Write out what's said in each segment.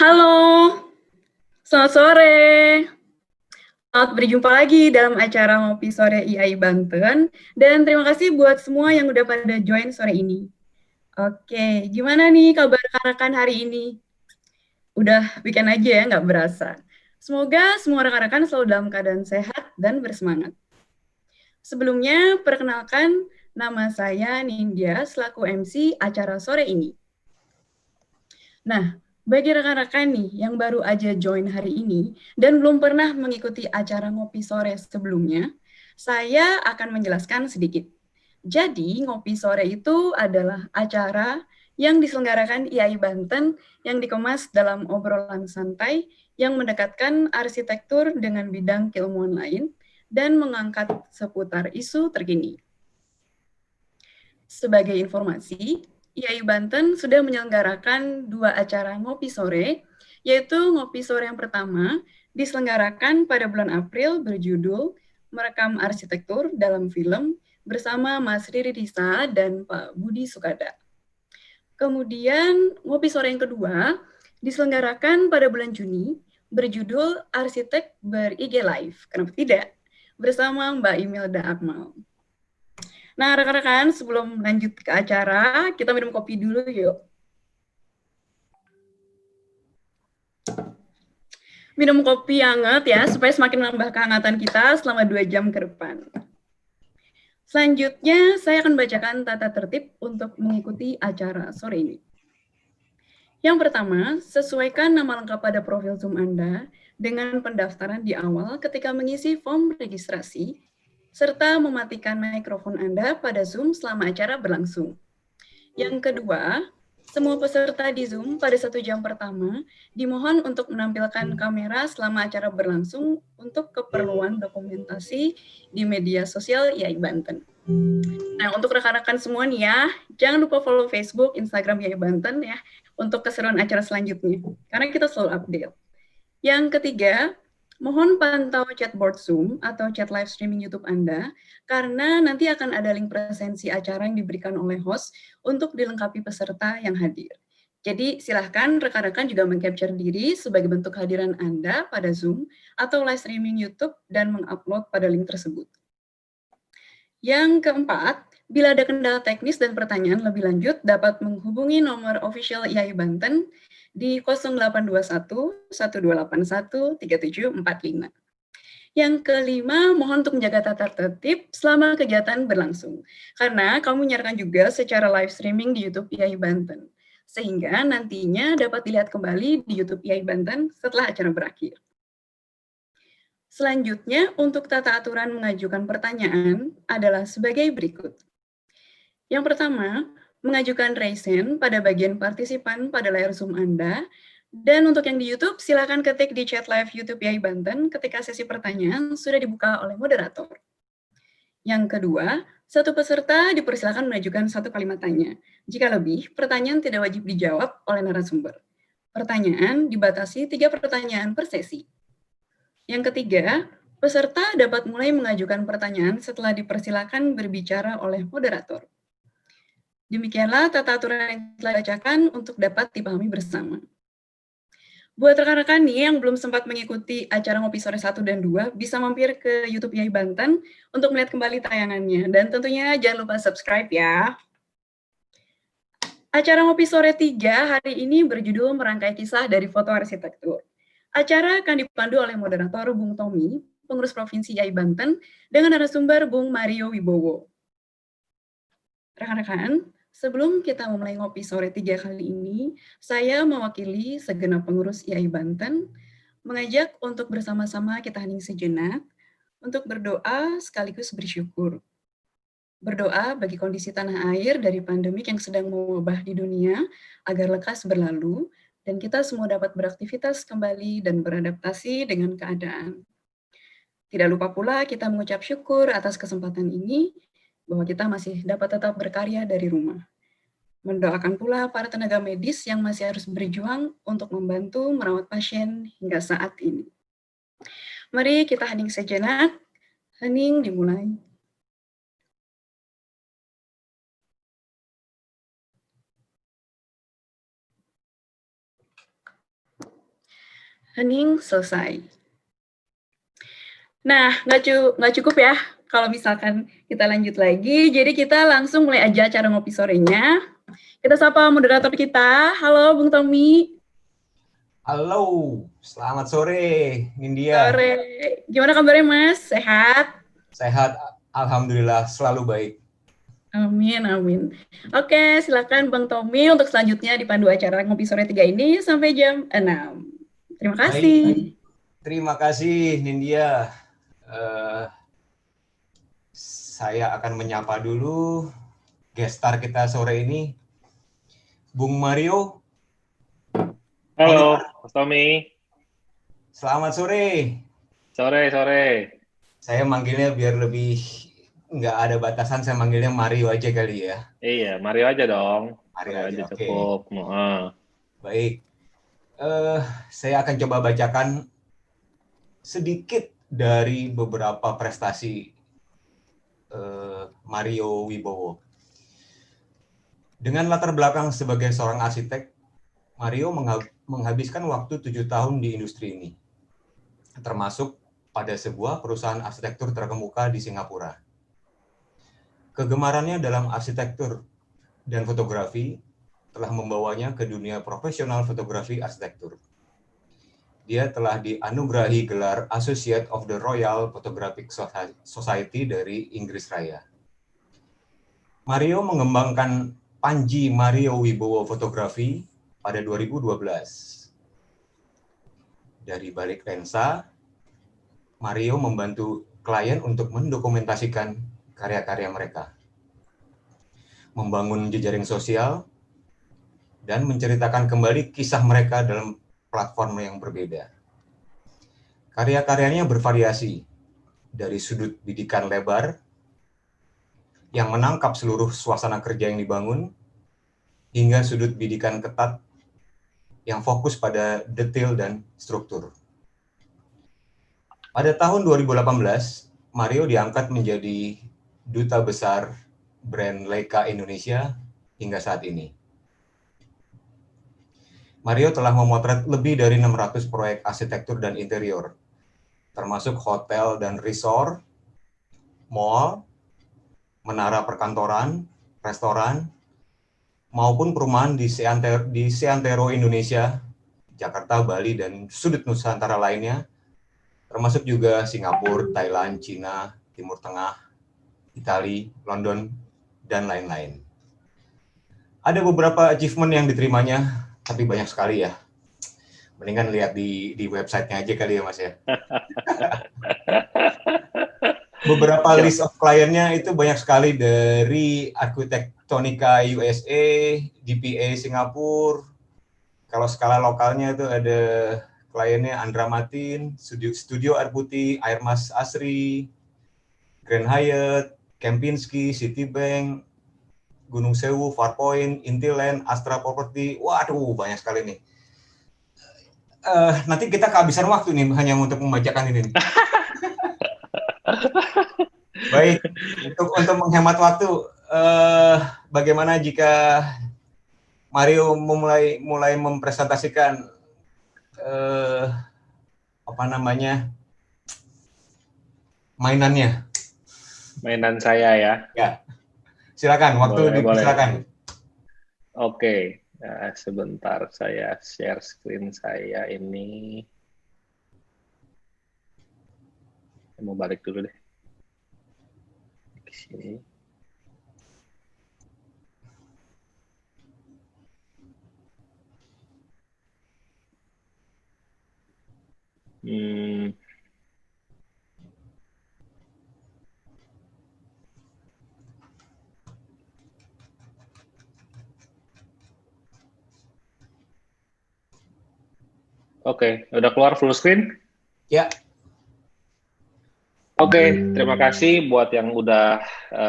Halo, selamat sore. Selamat berjumpa lagi dalam acara Ngopi Sore IAI Banten. Dan terima kasih buat semua yang udah pada join sore ini. Oke, gimana nih kabar rekan-rekan hari ini? Udah weekend aja ya, nggak berasa. Semoga semua rekan-rekan selalu dalam keadaan sehat dan bersemangat. Sebelumnya, perkenalkan nama saya Nindya selaku MC acara sore ini. Nah, bagi rekan-rekan nih yang baru aja join hari ini dan belum pernah mengikuti acara ngopi sore sebelumnya, saya akan menjelaskan sedikit. Jadi, ngopi sore itu adalah acara yang diselenggarakan IAI Banten yang dikemas dalam obrolan santai yang mendekatkan arsitektur dengan bidang keilmuan lain dan mengangkat seputar isu terkini. Sebagai informasi, IAI Banten sudah menyelenggarakan 2 acara ngopi sore, yaitu ngopi sore yang pertama diselenggarakan pada bulan April berjudul Merekam Arsitektur dalam Film bersama Mas Riri Risa dan Pak Budi Sukada. Kemudian ngopi sore yang kedua diselenggarakan pada bulan Juni berjudul Arsitek ber-IG Live, kenapa tidak? Bersama Mbak Imelda Akmal. Nah, rekan-rekan, sebelum lanjut ke acara, kita minum kopi dulu yuk. Minum kopi hangat ya, supaya semakin menambah kehangatan kita selama 2 jam ke depan. Selanjutnya, saya akan bacakan tata tertib untuk mengikuti acara sore ini. Yang pertama, sesuaikan nama lengkap pada profil Zoom Anda dengan pendaftaran di awal ketika mengisi form registrasi, serta mematikan mikrofon Anda pada Zoom selama acara berlangsung. Yang kedua, semua peserta di Zoom pada 1 jam pertama dimohon untuk menampilkan kamera selama acara berlangsung untuk keperluan dokumentasi di media sosial IAI Banten. Nah, untuk rekan-rekan semua nih ya, jangan lupa follow Facebook, Instagram IAI Banten ya, untuk keseruan acara selanjutnya, karena kita selalu update. Yang ketiga, mohon pantau chatboard Zoom atau chat live streaming YouTube Anda, karena nanti akan ada link presensi acara yang diberikan oleh host untuk dilengkapi peserta yang hadir. Jadi silahkan rekan-rekan juga meng-capture diri sebagai bentuk kehadiran Anda pada Zoom atau live streaming YouTube dan mengupload pada link tersebut. Yang keempat, bila ada kendala teknis dan pertanyaan lebih lanjut, dapat menghubungi nomor official IAI Banten di 0821 1281 3745. Yang kelima, mohon untuk menjaga tata tertib selama kegiatan berlangsung. Karena kamu menyiarkan juga secara live streaming di YouTube IAI Banten. Sehingga nantinya dapat dilihat kembali di YouTube IAI Banten setelah acara berakhir. Selanjutnya, untuk tata aturan mengajukan pertanyaan adalah sebagai berikut. Yang pertama, mengajukan raise hand pada bagian partisipan pada layar Zoom Anda. Dan untuk yang di YouTube, silakan ketik di chat live YouTube IAI Banten ketika sesi pertanyaan sudah dibuka oleh moderator. Yang kedua, satu peserta dipersilakan mengajukan 1 kalimat tanya. Jika lebih, pertanyaan tidak wajib dijawab oleh narasumber. Pertanyaan dibatasi 3 pertanyaan per sesi. Yang ketiga, peserta dapat mulai mengajukan pertanyaan setelah dipersilakan berbicara oleh moderator. Demikianlah tata aturan yang telah dibacakan untuk dapat dipahami bersama. Buat rekan-rekan nih yang belum sempat mengikuti acara Ngopi Sore 1 dan 2, bisa mampir ke YouTube IAI Banten untuk melihat kembali tayangannya. Dan tentunya jangan lupa subscribe ya. Acara Ngopi Sore 3 hari ini berjudul Merangkai Kisah dari Foto Arsitektur. Acara akan dipandu oleh moderator Bung Tommy, pengurus Provinsi IAI Banten, dengan narasumber Bung Mario Wibowo. Rekan-rekan, sebelum kita memulai Ngopi Sore 3 kali ini, saya mewakili segenap pengurus IAI Banten, mengajak untuk bersama-sama kita hening sejenak, untuk berdoa sekaligus bersyukur. Berdoa bagi kondisi tanah air dari pandemik yang sedang mewabah di dunia, agar lekas berlalu, dan kita semua dapat beraktivitas kembali dan beradaptasi dengan keadaan. Tidak lupa pula kita mengucap syukur atas kesempatan ini, bahwa kita masih dapat tetap berkarya dari rumah. Mendoakan pula para tenaga medis yang masih harus berjuang untuk membantu merawat pasien hingga saat ini. Mari kita hening sejenak. Hening dimulai. Hening, selesai. Nah, nggak cukup ya kalau misalkan kita lanjut lagi. Jadi kita langsung mulai aja acara ngopi sorenya. Kita sapa moderator kita. Halo, Bung Tommy. Halo, selamat sore, Nindya. Sore. Gimana kabarnya, Mas? Sehat? Sehat, alhamdulillah, selalu baik. Amin, amin. Oke, silakan Bang Tommy untuk selanjutnya dipandu acara Ngopi Sore 3 ini sampai jam 6. Terima Baik, kasih. terima kasih, Nindya. Eh, saya akan menyapa dulu gestar kita sore ini, Bung Mario. Halo, Oliver. Mas Tommy. Selamat sore. Sore, sore. Saya manggilnya biar lebih nggak ada batasan, saya manggilnya Mario aja kali ya. Iya, Mario aja dong. Mario Mario aja, aja oke. cukup. Baik, saya akan coba bacakan sedikit dari beberapa prestasi Mario Wibowo. Dengan latar belakang sebagai seorang arsitek, Mario menghabiskan waktu 7 tahun di industri ini, termasuk pada sebuah perusahaan arsitektur terkemuka di Singapura. Kegemarannya dalam arsitektur dan fotografi telah membawanya ke dunia profesional fotografi arsitektur. Dia telah dianugerahi gelar Associate of the Royal Photographic Society dari Inggris Raya. Mario mengembangkan Panji Mario Wibowo Fotografi pada 2012. Dari balik lensa, Mario membantu klien untuk mendokumentasikan karya-karya mereka, membangun jejaring sosial, dan menceritakan kembali kisah mereka dalam platform yang berbeda. Karya-karyanya bervariasi, dari sudut bidikan lebar yang menangkap seluruh suasana kerja yang dibangun, hingga sudut bidikan ketat yang fokus pada detail dan struktur. Pada tahun 2018, Mario diangkat menjadi duta besar brand Leica Indonesia hingga saat ini. Mario telah memotret lebih dari 600 proyek arsitektur dan interior, termasuk hotel dan resort, mall, menara perkantoran, restoran, maupun perumahan di Seantero Indonesia, Jakarta, Bali, dan sudut Nusantara lainnya, termasuk juga Singapura, Thailand, Cina, Timur Tengah, Italia, London, dan lain-lain. Ada beberapa achievement yang diterimanya, tapi banyak sekali ya. Mendingan lihat di website-nya aja kali ya, Mas ya. Beberapa list of kliennya itu banyak sekali, dari Arquitectonica USA, DPA Singapura. Kalau skala lokalnya itu ada kliennya Andra Matin, Studio Air Putih, Airmas Asri, Grand Hyatt, Kempinski, Citibank, Gunung Sewu, Farpoint, Intiland, Astra Property. Waduh, banyak sekali nih. Nanti kita kehabisan waktu nih hanya untuk membacakan ini. Baik, untuk menghemat waktu, bagaimana jika Mario mulai mempresentasikan mainannya? Mainan saya ya. Ya, silakan. Waktu dipersilakan. Oke, sebentar saya share screen saya ini. Saya mau balik dulu deh. Di sini. Oke, udah keluar full screen? Ya. Oke, terima kasih buat yang udah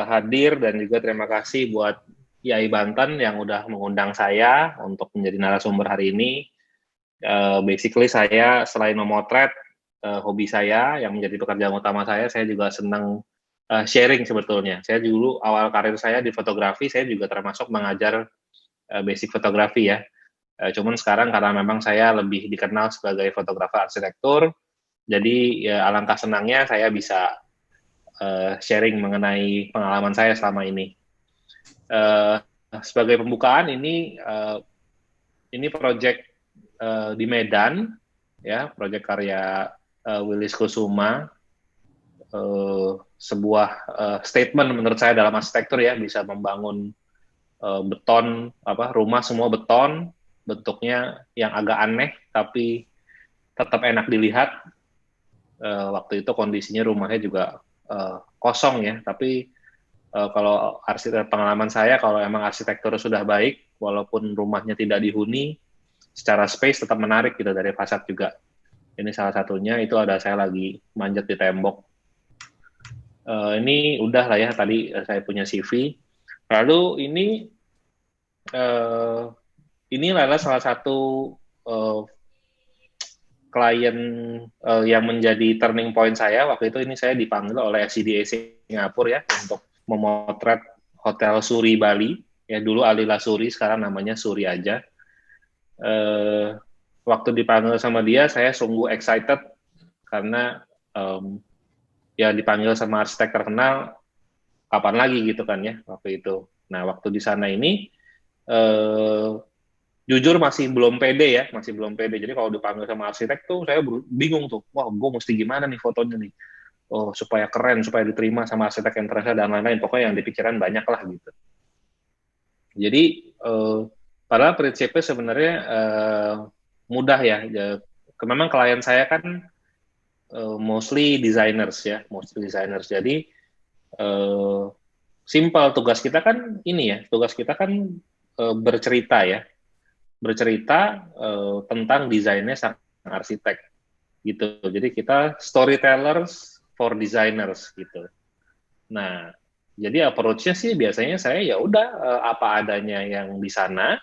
hadir, dan juga terima kasih buat IAI Banten yang udah mengundang saya untuk menjadi narasumber hari ini. Basically saya selain memotret hobi saya yang menjadi pekerjaan utama saya juga senang sharing sebetulnya. Saya dulu awal karir saya di fotografi, saya juga termasuk mengajar basic fotografi ya. Cuman sekarang karena memang saya lebih dikenal sebagai fotografer arsitektur, jadi ya alangkah senangnya saya bisa sharing mengenai pengalaman saya selama ini. Sebagai pembukaan ini proyek di Medan, ya, proyek karya Willis Kusuma, sebuah statement menurut saya dalam arsitektur ya, bisa membangun beton, rumah semua beton, bentuknya yang agak aneh tapi tetap enak dilihat. Waktu itu kondisinya rumahnya juga kosong ya, tapi kalau pengalaman saya, kalau emang arsitektur sudah baik, walaupun rumahnya tidak dihuni, secara space tetap menarik gitu dari fasad juga. Ini salah satunya, itu ada saya lagi manjat di tembok. Ini udah lah ya, tadi saya punya CV. Lalu ini adalah salah satu klien yang menjadi turning point saya. Waktu itu ini saya dipanggil oleh FCDA Singapura ya, untuk memotret Hotel Suri Bali. Ya, dulu Alila Suri, sekarang namanya Suri aja. Waktu dipanggil sama dia, saya sungguh excited karena ya dipanggil sama arsitek terkenal, kapan lagi gitu kan ya waktu itu. Nah, waktu di sana ini jujur masih belum pede ya, masih belum pede. Jadi kalau dipanggil sama arsitek tuh saya bingung tuh, wah gue mesti gimana nih fotonya nih, oh supaya keren, supaya diterima sama arsitek yang terasa dan lain-lain. Pokoknya yang dipikiran banyak lah gitu. Jadi padahal prinsipnya sebenarnya mudah ya. Memang klien saya kan mostly designers ya, Jadi simple, tugas kita kan ini ya, bercerita ya, tentang desainnya sang arsitek gitu. Jadi kita storytellers for designers gitu. Nah, jadi approach-nya sih biasanya saya ya udah apa adanya yang di sana,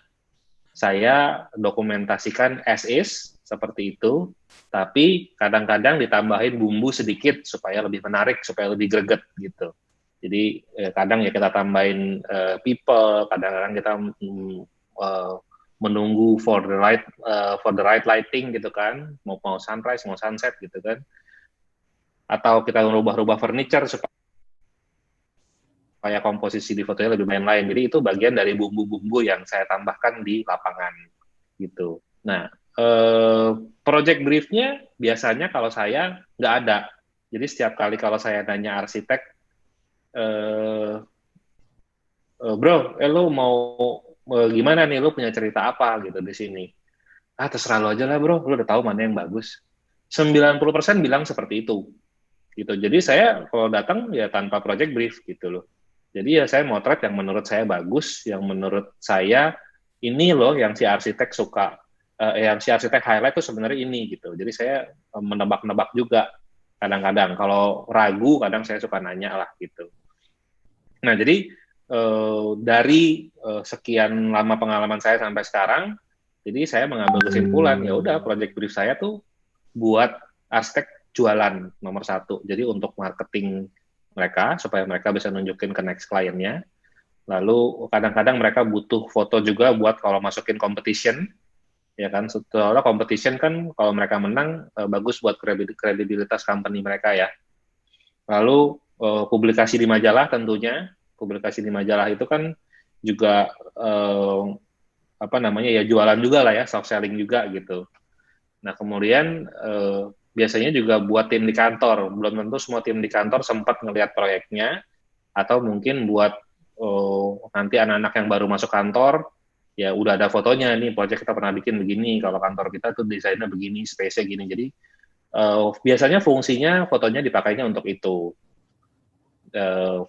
saya dokumentasikan as is seperti itu, tapi kadang-kadang ditambahin bumbu sedikit supaya lebih menarik, supaya lebih greget gitu. Jadi kadang ya kita tambahin people, kadang-kadang kita menunggu for the right lighting gitu kan, mau sunrise, mau sunset gitu kan, atau kita merubah-rubah furniture supaya komposisi di fotonya lebih main-lain. Jadi itu bagian dari bumbu-bumbu yang saya tambahkan di lapangan gitu. Nah, project briefnya biasanya kalau saya nggak ada. Jadi setiap kali kalau saya nanya arsitek, bro, lo mau gimana nih, lo punya cerita apa gitu di sini? Ah, terserah lo aja lah bro, lo udah tahu mana yang bagus. 90% bilang seperti itu. Gitu. Jadi saya kalau datang ya tanpa project brief gitu loh. Jadi ya saya motret yang menurut saya bagus, yang menurut saya ini loh yang si arsitek suka, yang si arsitek highlight tuh sebenarnya ini gitu. Jadi saya menebak-nebak juga kadang-kadang. Kalau ragu kadang saya suka nanya lah gitu. Nah jadi dari sekian lama pengalaman saya sampai sekarang, jadi saya mengambil kesimpulan ya udah project brief saya tuh buat arsitek jualan nomor 1. Jadi untuk marketing mereka supaya mereka bisa nunjukin ke next kliennya. Lalu kadang-kadang mereka butuh foto juga buat kalau masukin competition, ya kan. Setelah competition kan kalau mereka menang bagus buat kredibilitas company mereka ya. Lalu publikasi di majalah tentunya. Publikasi di majalah itu kan juga ya jualan juga lah ya, self selling juga gitu. Nah kemudian biasanya juga buat tim di kantor. Belum tentu semua tim di kantor sempat ngelihat proyeknya, atau mungkin buat nanti anak-anak yang baru masuk kantor, ya udah ada fotonya nih, proyek kita pernah bikin begini, kalau kantor kita tuh desainnya begini, space-nya gini. Jadi biasanya fungsinya fotonya dipakainya untuk itu,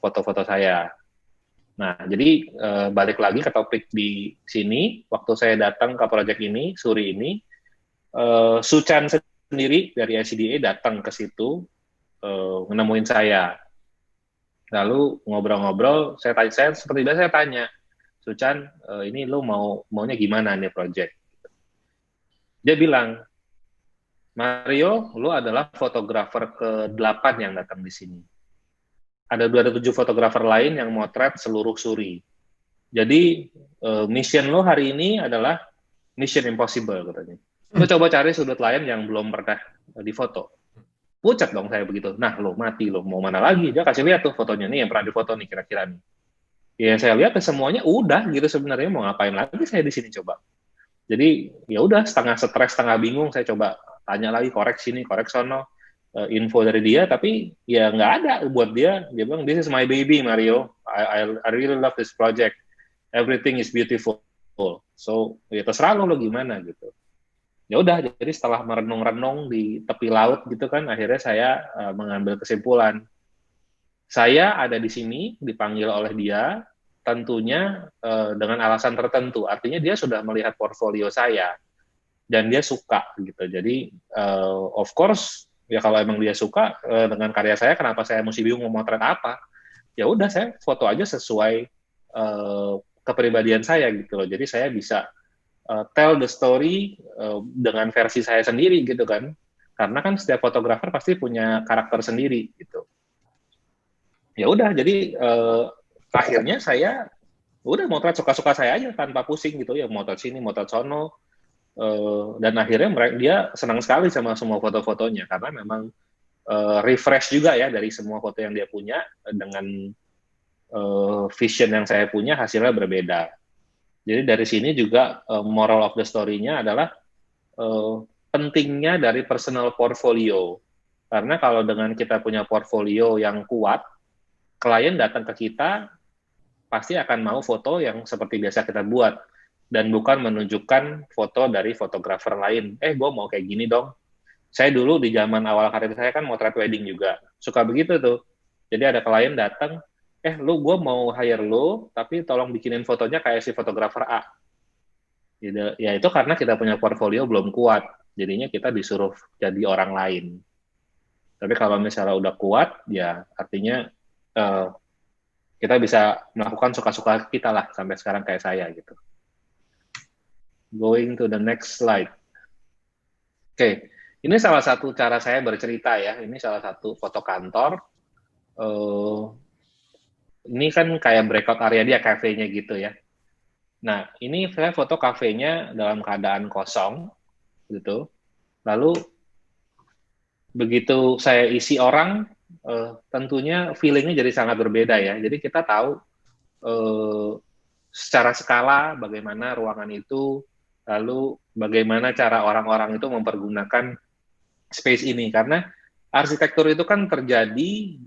foto-foto saya. Nah, jadi balik lagi ke topik di sini, waktu saya datang ke proyek ini, Suri ini, Suchan sendiri dari FCDA datang ke situ, menemuin saya. Lalu ngobrol-ngobrol, saya seperti biasa saya tanya, Suchan, ini lu maunya gimana nih project? Dia bilang, Mario, lu adalah fotografer ke-8 yang datang di sini. Ada 27 fotografer lain yang motret seluruh Suri. Jadi mission lo hari ini adalah Mission Impossible katanya. Lu coba cari sudut lain yang belum pernah difoto. Pucat dong saya begitu. Nah, lo mati lo, mau mana lagi? Dia kasih lihat tuh fotonya nih yang pernah difoto nih kira-kira nih. Ya saya lihat semuanya udah gitu sebenarnya, mau ngapain lagi saya di sini coba. Jadi ya udah, setengah stres, setengah bingung, saya coba tanya lagi, korek sini, korek sono, info dari dia, tapi ya nggak ada buat dia. Dia bilang, this is my baby Mario, I really love this project, everything is beautiful, so ya terserah lo gimana gitu. Ya udah, jadi setelah merenung-renung di tepi laut gitu kan, akhirnya saya mengambil kesimpulan, saya ada di sini dipanggil oleh dia, tentunya dengan alasan tertentu. Artinya dia sudah melihat portfolio saya dan dia suka gitu. Jadi of course ya kalau emang dia suka dengan karya saya, kenapa saya mesti bingung mau motret apa? Ya udah, saya foto aja sesuai kepribadian saya gitu loh. Jadi saya bisa tell the story dengan versi saya sendiri gitu kan. Karena kan setiap fotografer pasti punya karakter sendiri gitu. Ya udah, jadi akhirnya saya udah motret suka-suka saya aja tanpa pusing gitu ya, motret sini, motret sono, dan akhirnya dia senang sekali sama semua foto-fotonya karena memang refresh juga ya dari semua foto yang dia punya dengan vision yang saya punya, hasilnya berbeda. Jadi dari sini juga moral of the story-nya adalah pentingnya dari personal portfolio. Karena kalau dengan kita punya portfolio yang kuat, klien datang ke kita pasti akan mau foto yang seperti biasa kita buat dan bukan menunjukkan foto dari fotografer lain. Gue mau kayak gini dong. Saya dulu di zaman awal karir saya kan motret wedding juga, suka begitu tuh. Jadi ada klien datang, gue mau hire lu, tapi tolong bikinin fotonya kayak si fotografer A. Ya itu karena kita punya portfolio belum kuat, jadinya kita disuruh jadi orang lain. Tapi kalau misalnya udah kuat, ya artinya kita bisa melakukan suka-suka kita lah, sampai sekarang kayak saya gitu. Going to the next slide. Oke, ini salah satu cara saya bercerita ya. Ini salah satu foto kantor. Ini kan kayak breakout area dia, cafe-nya gitu ya. Nah, ini saya foto cafe-nya dalam keadaan kosong, gitu. Lalu, begitu saya isi orang, tentunya feeling-nya jadi sangat berbeda ya. Jadi kita tahu secara skala bagaimana ruangan itu, lalu bagaimana cara orang-orang itu mempergunakan space ini. Karena arsitektur itu kan terjadi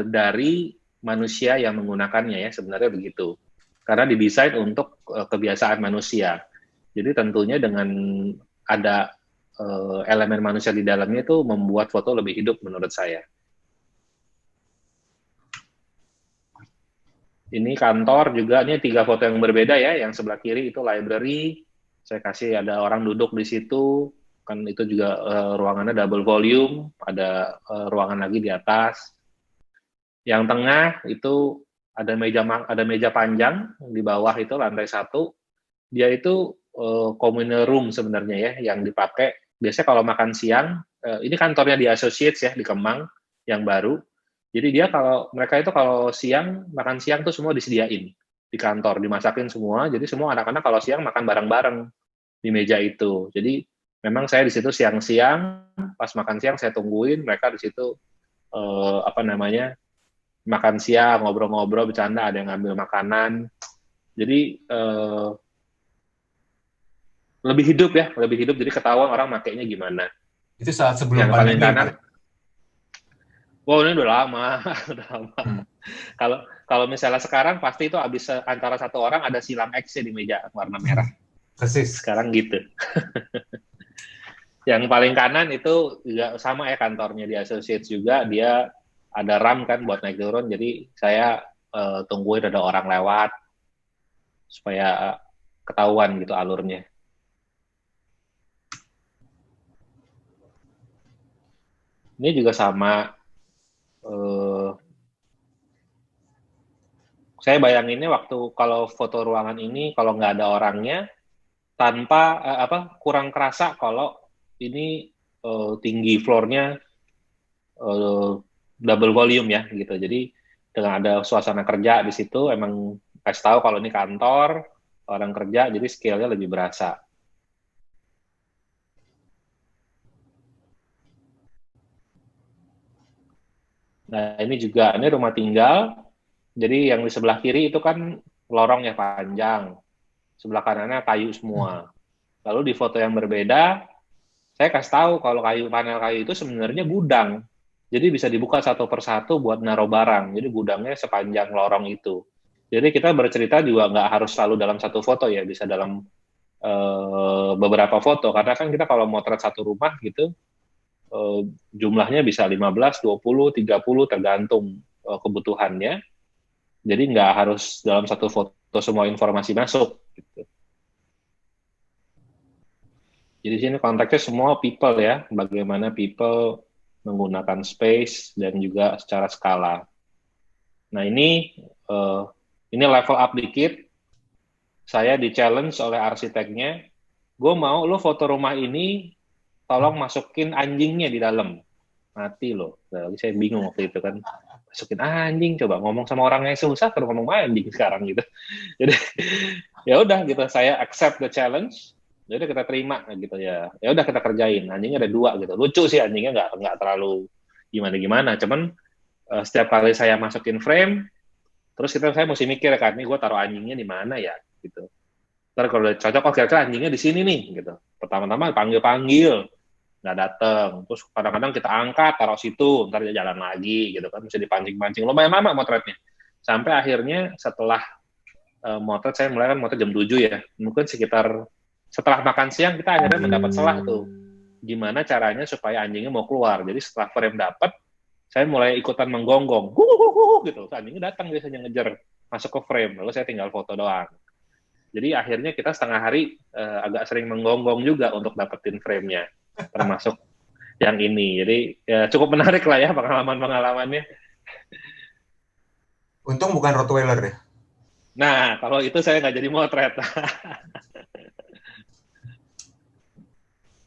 dari manusia yang menggunakannya ya, sebenarnya begitu. Karena didesain untuk kebiasaan manusia. Jadi tentunya dengan ada elemen manusia di dalamnya itu membuat foto lebih hidup menurut saya. Ini kantor juga, ini 3 foto yang berbeda ya. Yang sebelah kiri itu library, saya kasih ada orang duduk di situ, kan itu juga ruangannya double volume, ada ruangan lagi di atas. Yang tengah itu ada meja panjang, di bawah itu lantai 1, dia itu communal room sebenarnya ya, yang dipakai biasanya kalau makan siang. Ini kantornya di Associates ya, di Kemang yang baru. Jadi mereka itu kalau siang, makan siang tuh semua disediain di kantor, dimasakin semua. Jadi semua anak-anak kalau siang makan bareng-bareng di meja itu. Jadi memang saya di situ siang-siang, pas makan siang saya tungguin mereka di situ makan siang, ngobrol-ngobrol, bercanda, ada yang ngambil makanan. Jadi lebih hidup ya, lebih hidup. Jadi ketahuan orang makainya gimana. Itu saat sebelum yang paling pandemi. kanan. Wow, ini udah lama, udah lama. Kalau misalnya sekarang pasti itu habis antara satu orang ada silang X di meja warna merah. Persis. Sekarang gitu. Yang paling kanan itu juga sama ya, kantornya di Associates juga, dia ada ramp kan buat naik turun. Jadi saya tungguin ada orang lewat supaya ketahuan gitu alurnya. Ini juga sama. Saya bayanginnya waktu kalau foto ruangan ini kalau nggak ada orangnya, tanpa kurang kerasa kalau ini tinggi floor-nya double volume ya gitu. Jadi dengan ada suasana kerja di situ, emang kasih tahu kalau ini kantor orang kerja, jadi scale-nya lebih berasa. Nah, ini juga, ini rumah tinggal. Jadi yang di sebelah kiri itu kan lorong yang panjang. Sebelah kanannya kayu semua. Lalu di foto yang berbeda, saya kasih tahu kalau panel kayu itu sebenarnya gudang. Jadi bisa dibuka satu persatu buat naruh barang. Jadi gudangnya sepanjang lorong itu. Jadi kita bercerita juga nggak harus selalu dalam satu foto ya, bisa dalam beberapa foto. Karena kan kita kalau motret satu rumah gitu, jumlahnya bisa 15, 20, 30 tergantung kebutuhannya. Jadi nggak harus dalam satu foto semua informasi masuk. Gitu. Jadi sini konteksnya semua people ya, bagaimana people menggunakan space dan juga secara skala. Nah ini level up dikit. Saya di challenge oleh arsiteknya, gue mau lo foto rumah ini tolong masukin anjingnya di dalam. Mati loh. Nah, saya bingung waktu itu kan. Masukin anjing, coba ngomong sama orangnya susah, terus ngomong anjing sekarang gitu. Jadi ya udah gitu, saya accept the challenge. Ya udah kita terima gitu ya. Ya udah kita kerjain. Anjingnya ada 2 gitu. Lucu sih anjingnya, nggak terlalu gimana-gimana. Cuman setiap kali saya masukin frame, terus saya mesti mikir kan, ini gue taruh anjingnya di mana ya gitu. Ntar kalau udah cocok, oh kira-kira anjingnya di sini nih gitu. Pertama-tama panggil-panggil, nggak dateng. Terus kadang-kadang kita angkat, taruh situ, ntar dia jalan lagi gitu kan, mesti dipancing-pancing. Lumayan lama motretnya. Sampai akhirnya setelah motret, saya mulai kan motret jam 7 ya. Mungkin sekitar setelah makan siang kita akhirnya mendapat celah tuh. Gimana caranya supaya anjingnya mau keluar. Jadi setelah frame dapat, saya mulai ikutan menggonggong. Gitu. Anjingnya datang biasanya ngejar masuk ke frame. Lalu saya tinggal foto doang. Jadi akhirnya kita setengah hari agak sering menggonggong juga untuk dapetin frame-nya, termasuk yang ini. Jadi ya, cukup menarik lah ya pengalaman-pengalamannya. Untung bukan Rottweiler ya. Nah, kalau itu saya nggak jadi motret.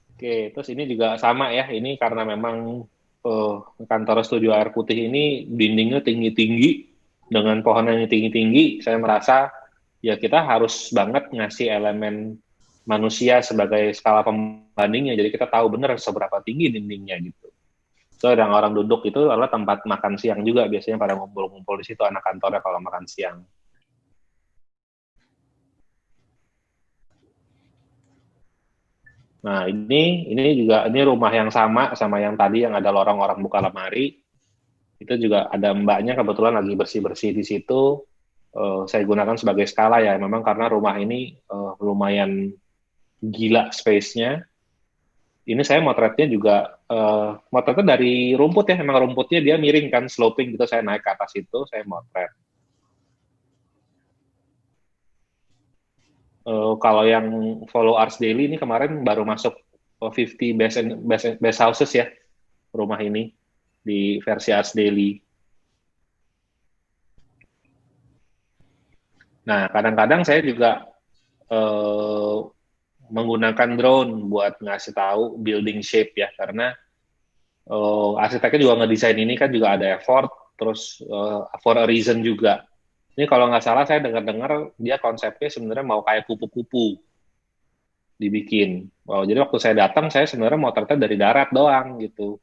Oke, terus ini juga sama ya. Ini karena memang kantor studio air putih ini dindingnya tinggi-tinggi, dengan pohon yang tinggi-tinggi, saya merasa ya kita harus banget ngasih elemen manusia sebagai skala pembandingnya, jadi kita tahu benar seberapa tinggi dindingnya gitu. So, orang duduk itu adalah tempat makan siang juga, biasanya pada ngumpul-ngumpul di situ anak kantornya kalau makan siang. Nah, ini juga rumah yang sama yang tadi yang ada lorong orang buka lemari. Itu juga ada mbaknya kebetulan lagi bersih-bersih di situ. Saya gunakan sebagai skala ya, memang karena rumah ini lumayan gila space-nya. Ini saya motretnya juga, motretnya dari rumput ya, memang rumputnya dia miring kan, sloping gitu, saya naik ke atas itu, saya motret. Kalau yang follow Ars Daily ini kemarin baru masuk 50 best houses ya, rumah ini, di versi Ars Daily. Nah, kadang-kadang saya juga menggunakan drone buat ngasih tahu building shape ya, karena arsiteknya juga ngedesain ini kan juga ada effort, terus for a reason juga. Ini kalau nggak salah saya dengar-dengar dia konsepnya sebenarnya mau kayak kupu-kupu dibikin. Jadi waktu saya datang saya sebenarnya motretnya dari darat doang gitu.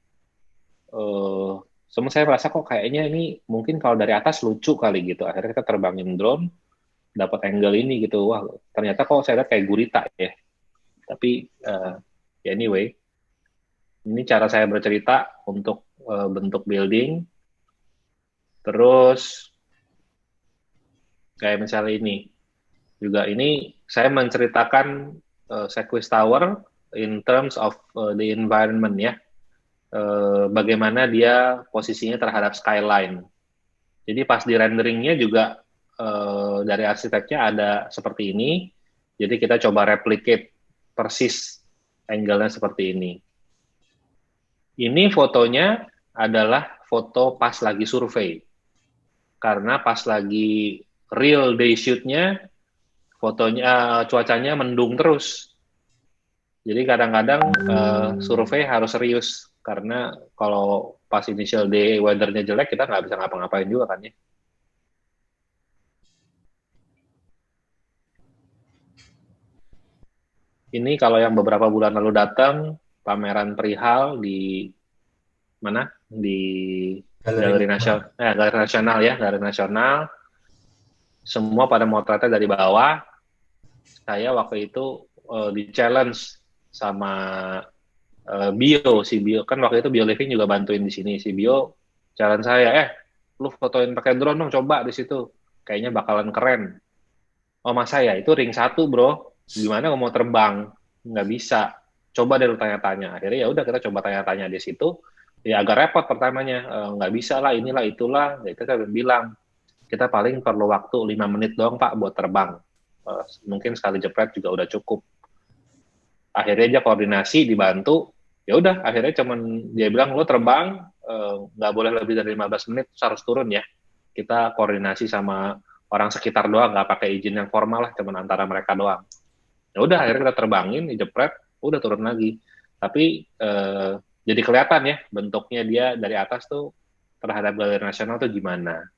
Semua saya merasa kok kayaknya ini mungkin kalau dari atas lucu kali gitu. Akhirnya kita terbangin drone, dapat angle ini gitu. Wah, ternyata kok saya lihat kayak gurita ya. Tapi anyway, ini cara saya bercerita untuk bentuk building. Terus kayak misalnya ini saya menceritakan Sequoia Tower in terms of the environment ya. Bagaimana dia posisinya terhadap skyline. Jadi pas di renderingnya juga dari arsiteknya ada seperti ini. Jadi kita coba replicate persis angle-nya seperti ini. Ini fotonya adalah foto pas lagi survei. Karena pas lagi real day shoot-nya, fotonya cuacanya mendung terus. Jadi kadang-kadang survei harus serius. Karena kalau pas initial day weather-nya jelek, kita nggak bisa ngapa-ngapain juga kan ya. Ini kalau yang beberapa bulan lalu datang, pameran perihal di mana? Di galeri nasional ya, galeri nasional. Semua pada motretnya dari bawah. Saya waktu itu di challenge sama si Bio kan waktu itu Bio Living juga bantuin di sini. Si Bio challenge saya, lu fotoin pakai drone dong, coba di situ, kayaknya bakalan keren. Oh mas saya itu ring 1 bro, gimana mau terbang? Nggak bisa. Coba deh lu tanya-tanya. Akhirnya ya udah kita coba tanya-tanya di situ. Ya agak repot pertamanya, nggak bisa lah, inilah itulah. Ya, kita bilang kita paling perlu waktu 5 menit doang pak buat terbang. Mungkin sekali jepret juga udah cukup. Akhirnya aja koordinasi dibantu, ya udah akhirnya cuman dia bilang lo terbang nggak boleh lebih dari 15 menit terus harus turun ya. Kita koordinasi sama orang sekitar doang, nggak pakai izin yang formal lah, cuman antara mereka doang. Ya udah akhirnya kita terbangin, dijepret, udah turun lagi. Tapi jadi kelihatan ya bentuknya dia dari atas tuh terhadap galeri nasional tuh gimana.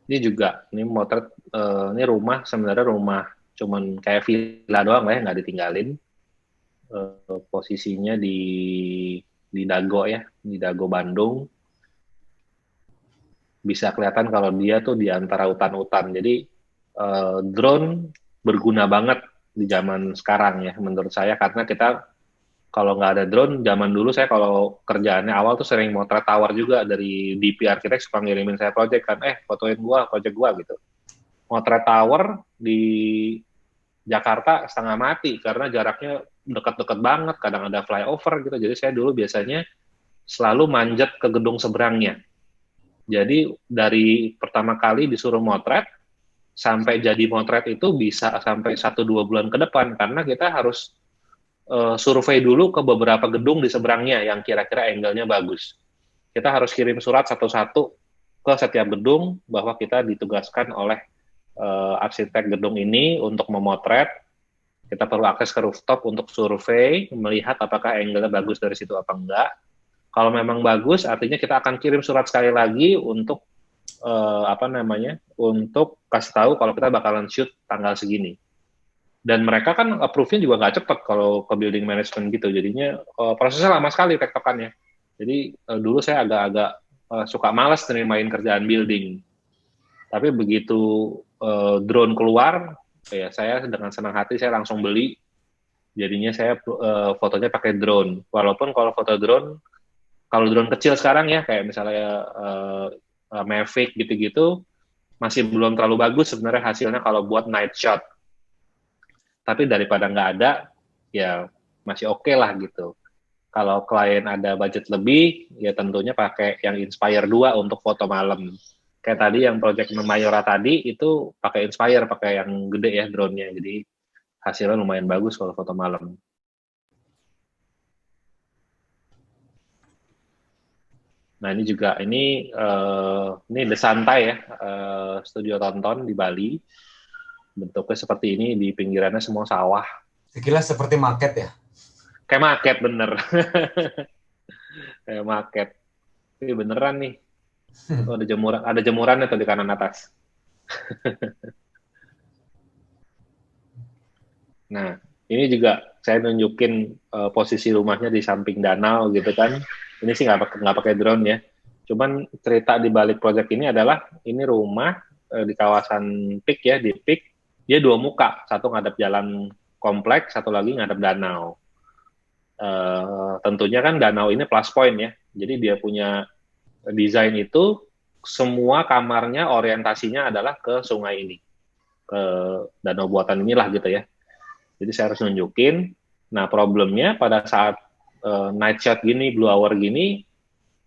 Ini juga, ini motret, ini rumah, sebenarnya rumah cuman kayak villa doang lah ya, nggak ditinggalin. Posisinya di Dago ya, di Dago Bandung. Bisa kelihatan kalau dia tuh di antara hutan-hutan. Jadi drone berguna banget di zaman sekarang ya, menurut saya, karena kita kalau nggak ada drone, zaman dulu saya kalau kerjaannya awal tuh sering motret tower juga dari DP Architect suka ngirimin saya project kan, fotoin gua, project gua gitu. Motret tower di Jakarta setengah mati karena jaraknya dekat-dekat banget, kadang ada flyover gitu. Jadi saya dulu biasanya selalu manjat ke gedung seberangnya. Jadi dari pertama kali disuruh motret, sampai jadi motret itu bisa sampai 1-2 bulan ke depan, karena kita harus survei dulu ke beberapa gedung di seberangnya yang kira-kira angle-nya bagus. Kita harus kirim surat satu-satu ke setiap gedung bahwa kita ditugaskan oleh arsitek gedung ini untuk memotret. Kita perlu akses ke rooftop untuk survei, melihat apakah angle-nya bagus dari situ apa enggak. Kalau memang bagus, artinya kita akan kirim surat sekali lagi untuk untuk kasih tahu kalau kita bakalan shoot tanggal segini. Dan mereka kan approve-nya juga nggak cepat kalau ke building management gitu, jadinya prosesnya lama sekali tektokannya. Jadi dulu saya agak-agak suka malas nerimain kerjaan building. Tapi begitu drone keluar, ya saya dengan senang hati saya langsung beli. Jadinya saya fotonya pakai drone. Walaupun kalau foto drone, kalau drone kecil sekarang ya, kayak misalnya Mavic gitu-gitu, masih belum terlalu bagus sebenarnya hasilnya kalau buat night shot. Tapi daripada nggak ada, ya masih oke lah gitu. Kalau klien ada budget lebih, ya tentunya pakai yang Inspire 2 untuk foto malam. Kayak tadi yang project Mayora tadi, itu pakai Inspire, pakai yang gede ya drone-nya. Jadi hasilnya lumayan bagus kalau foto malam. Nah ini juga, ini The Santai ya, studio tonton di Bali. Bentuknya seperti ini, di pinggirannya semua sawah. Sekilas seperti market ya? Kayak market, bener. Kayak market. Ini beneran nih. Ada jemurannya tuh di kanan atas. Nah, ini juga saya nunjukin posisi rumahnya di samping danau gitu kan. Ini sih nggak pakai drone ya. Cuman cerita di balik proyek ini adalah, ini rumah di kawasan Pik ya, di Pik. Dia 2 muka, satu ngadep jalan kompleks, satu lagi ngadep danau. Tentunya kan danau ini plus point ya, jadi dia punya desain itu, semua kamarnya orientasinya adalah ke sungai ini, ke danau buatan inilah gitu ya. Jadi saya harus nunjukin. Nah problemnya pada saat night shot gini, blue hour gini,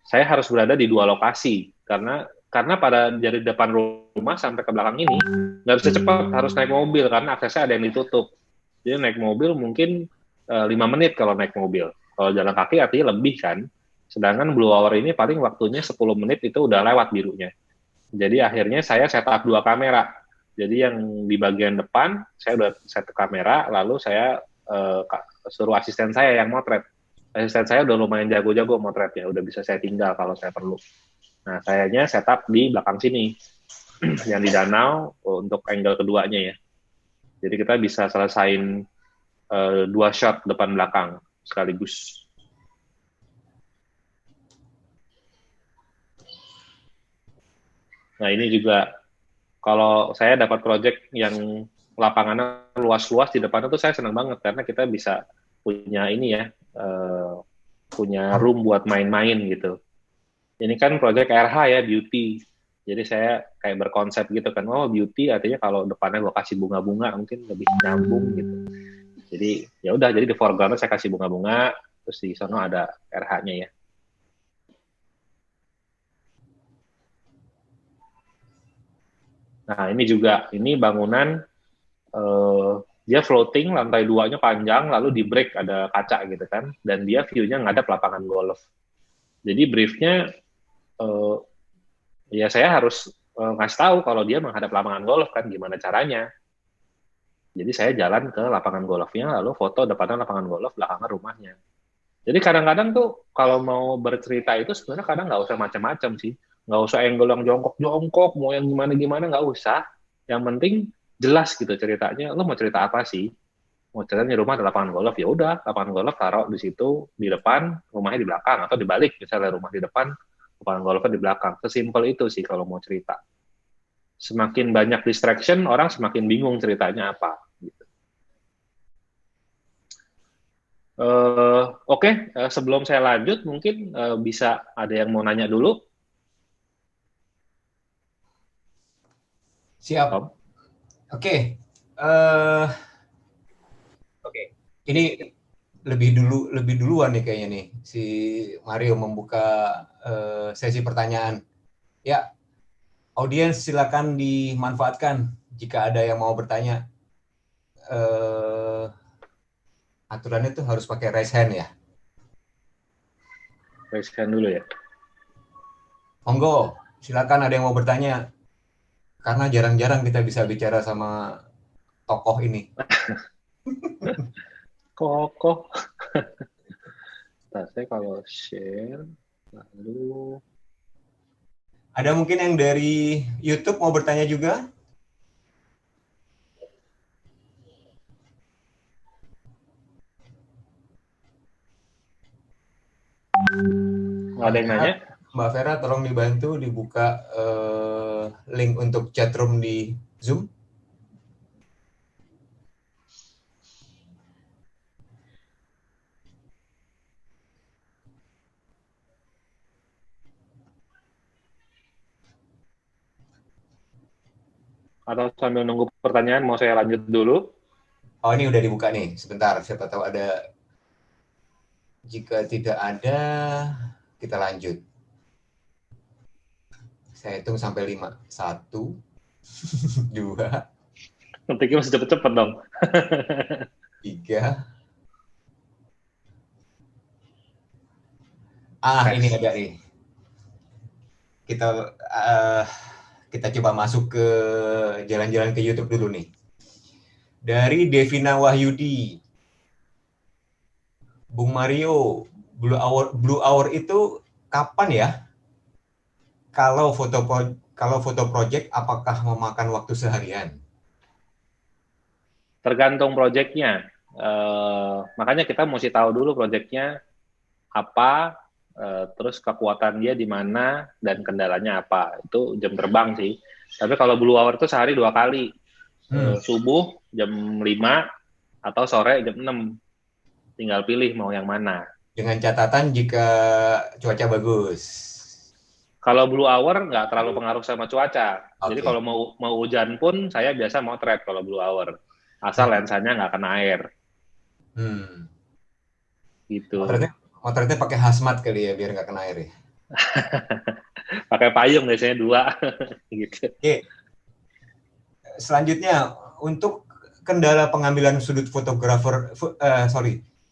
saya harus berada di 2 lokasi, karena pada dari depan rumah sampai ke belakang ini nggak bisa cepat, harus naik mobil karena aksesnya ada yang ditutup. Jadi naik mobil mungkin 5 menit kalau naik mobil. Kalau jalan kaki artinya lebih kan. Sedangkan blue hour ini paling waktunya 10 menit itu udah lewat birunya. Jadi akhirnya saya setup 2 kamera. Jadi yang di bagian depan saya udah set kamera, lalu saya suruh asisten saya yang motret. Asisten saya udah lumayan jago-jago motretnya, udah bisa saya tinggal kalau saya perlu. Nah, sayanya setup di belakang sini, yang di danau untuk angle keduanya ya. Jadi kita bisa selesain 2 shot depan belakang sekaligus. Nah ini juga kalau saya dapat project yang lapangannya luas-luas di depannya tuh saya senang banget karena kita bisa punya ini ya, punya room buat main-main gitu. Ini kan project RH ya, beauty. Jadi saya kayak berkonsep gitu kan, oh beauty artinya kalau depannya gue kasih bunga-bunga mungkin lebih nyambung gitu. Jadi ya udah, jadi di foreground saya kasih bunga-bunga, terus di sana ada RH-nya ya. Nah ini juga, ini bangunan dia floating, lantai 2-nya panjang, lalu di break ada kaca gitu kan, dan dia view-nya ngadap lapangan golf. Jadi briefnya ya saya harus ngasih tahu kalau dia menghadap lapangan golf kan, gimana caranya. Jadi saya jalan ke lapangan golfnya, lalu foto depannya lapangan golf, belakangnya rumahnya. Jadi kadang-kadang tuh kalau mau bercerita itu sebenarnya kadang nggak usah macam-macam sih. Nggak usah angle yang jongkok-jongkok, mau yang gimana-gimana, nggak usah. Yang penting jelas gitu ceritanya. Lo mau cerita apa sih? Mau cerita di rumah ada lapangan golf, ya udah lapangan golf taruh di situ di depan, rumahnya di belakang, atau dibalik misalnya rumah di depan, lapangan golfnya di belakang. Sesimpel itu sih kalau mau cerita. Semakin banyak distraction, orang semakin bingung ceritanya apa. Gitu. Oke, sebelum saya lanjut, mungkin bisa ada yang mau nanya dulu. Siap. Oke. Ini lebih duluan nih kayaknya nih si Mario membuka sesi pertanyaan. Ya, audiens silakan dimanfaatkan jika ada yang mau bertanya. Aturannya tuh harus pakai raise hand ya. Raise hand dulu ya. Monggo, silakan ada yang mau bertanya. Karena jarang-jarang kita bisa bicara sama tokoh ini. Kokoh. Nah, saya kalau share, lalu... Ada mungkin yang dari YouTube mau bertanya juga? Ada yang nanya? Mbak Vera, tolong dibantu dibuka link untuk chatroom di Zoom. Atau sambil nunggu pertanyaan, mau saya lanjut dulu? Oh, ini udah dibuka nih. Sebentar, siapa tahu ada. Jika tidak ada, kita lanjut. Saya hitung sampai 5. 1, 2. Nanti kita masih cepet-cepet dong. 3. Ini ada nih. Kita coba masuk ke jalan-jalan ke YouTube dulu nih. Dari Devina Wahyudi. Bung Mario, Blue Hour itu kapan ya? Kalau foto project, apakah memakan waktu seharian? Tergantung projectnya. Makanya kita mesti tahu dulu projectnya apa, terus kekuatan dia di mana, dan kendalanya apa. Itu jam terbang sih. Tapi kalau Blue Hour itu sehari 2 kali. Subuh jam 5 atau sore jam 6. Tinggal pilih mau yang mana. Dengan catatan jika cuaca bagus. Kalau Blue Hour nggak terlalu pengaruh sama cuaca. Okay. Jadi kalau mau hujan pun saya biasa motret kalau Blue Hour. Asal lensanya nggak kena air. Gitu. Motretnya pakai hazmat kali ya biar nggak kena air ya. Pakai payung biasanya 2. Gitu. Oke. Selanjutnya untuk kendala pengambilan sudut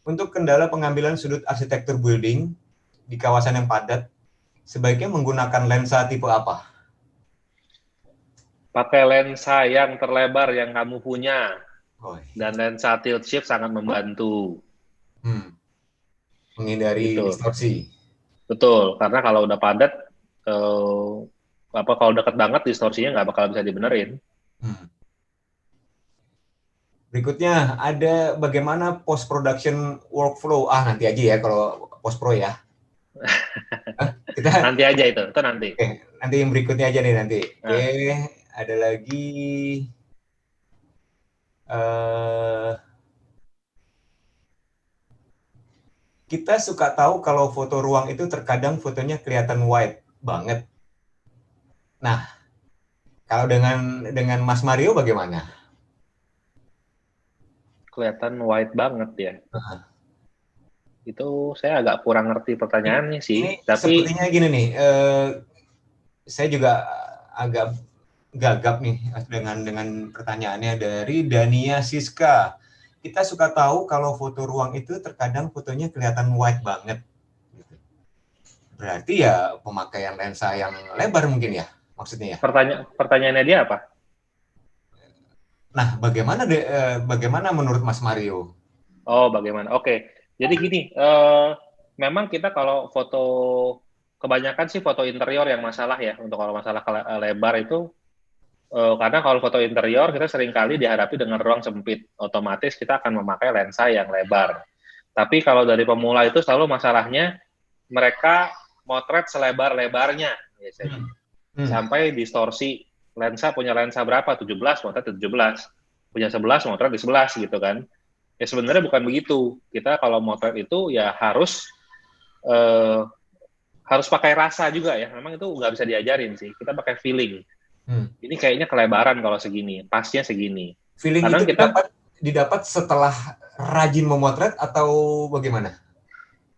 untuk kendala pengambilan sudut arsitektur building di kawasan yang padat, sebaiknya menggunakan lensa tipe apa? Pakai lensa yang terlebar yang kamu punya. Dan lensa tilt shift sangat membantu. Menghindari distorsi. Betul, karena kalau udah padat, kalau dekat banget distorsinya nggak bakal bisa dibenerin. Berikutnya ada bagaimana post production workflow. Nanti aja ya kalau post pro ya. Kita Nanti aja itu nanti. Oke, nanti yang berikutnya aja nih nanti. Oke, ada lagi kita suka tahu kalau foto ruang itu terkadang fotonya kelihatan white banget. Nah, kalau dengan Mas Mario bagaimana? Kelihatan white banget ya. Itu saya agak kurang ngerti pertanyaannya sih. Ini Tapi sepertinya gini nih, saya juga agak gagap nih dengan pertanyaannya dari Dania Siska. Kita suka tahu kalau foto ruang itu terkadang fotonya kelihatan white banget. Berarti ya pemakaian lensa yang lebar mungkin ya, maksudnya ya. Pertanyaannya dia apa? Nah, bagaimana menurut Mas Mario? Oh, bagaimana? Oke. Jadi gini, memang kita kalau foto, kebanyakan sih foto interior yang masalah ya, untuk kalau masalah lebar itu, karena kalau foto interior kita seringkali dihadapi dengan ruang sempit, otomatis kita akan memakai lensa yang lebar. Tapi kalau dari pemula itu selalu masalahnya, mereka motret selebar-lebarnya, biasanya. Sampai distorsi, punya lensa berapa? 17, motret 17. Punya 11, motret di 11 gitu kan. Ya sebenarnya bukan begitu. Kita kalau motret itu ya harus pakai rasa juga ya. Memang itu nggak bisa diajarin sih. Kita pakai feeling. Ini kayaknya kelebaran kalau segini, pasnya segini. Feeling kadang itu didapat setelah rajin memotret atau bagaimana?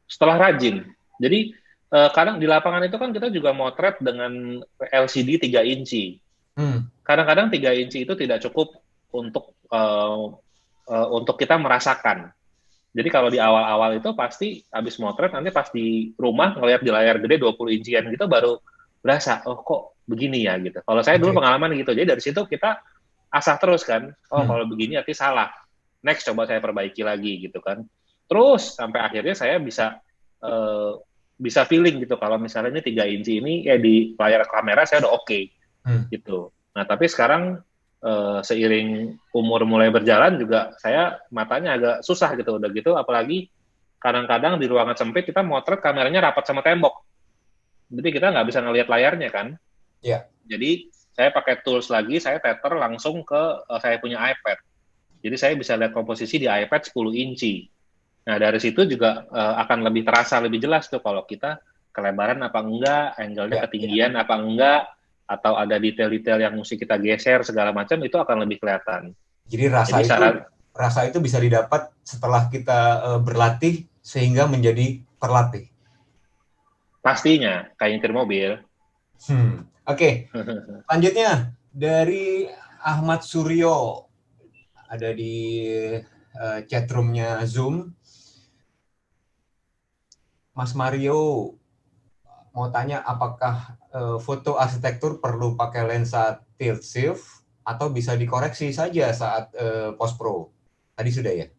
Setelah rajin. Jadi kadang di lapangan itu kan kita juga motret dengan LCD 3 inci. Kadang-kadang 3 inci itu tidak cukup untuk kita merasakan. Jadi kalau di awal-awal itu pasti habis motret, nanti pas di rumah ngelihat di layar gede 20 incian gitu baru berasa, oh kok begini ya gitu. Kalau saya dulu pengalaman gitu, jadi dari situ kita asah terus kan, oh kalau begini arti salah. Next coba saya perbaiki lagi gitu kan. Terus sampai akhirnya saya bisa feeling gitu kalau misalnya ini 3 inci ini ya di layar kamera saya udah oke gitu. Nah tapi sekarang seiring umur mulai berjalan juga saya matanya agak susah gitu udah gitu, apalagi kadang-kadang di ruangan sempit kita motret kameranya rapat sama tembok, jadi kita nggak bisa ngelihat layarnya kan. Jadi saya pakai tools lagi, saya tether langsung ke saya punya iPad, jadi saya bisa lihat komposisi di iPad 10 inci. Nah dari situ juga akan lebih terasa lebih jelas tuh kalau kita kelebaran apa enggak, angle-nya ketinggian apa enggak, atau ada detail-detail yang mesti kita geser segala macam, itu akan lebih kelihatan. Jadi rasa itu bisa didapat setelah kita berlatih sehingga menjadi terlatih. Pastinya kayak nyetir mobil. Oke. Lanjutnya dari Ahmad Suryo, ada di chatroomnya Zoom. Mas Mario mau tanya apakah foto arsitektur perlu pakai lensa tilt shift atau bisa dikoreksi saja saat post pro? Tadi sudah ya?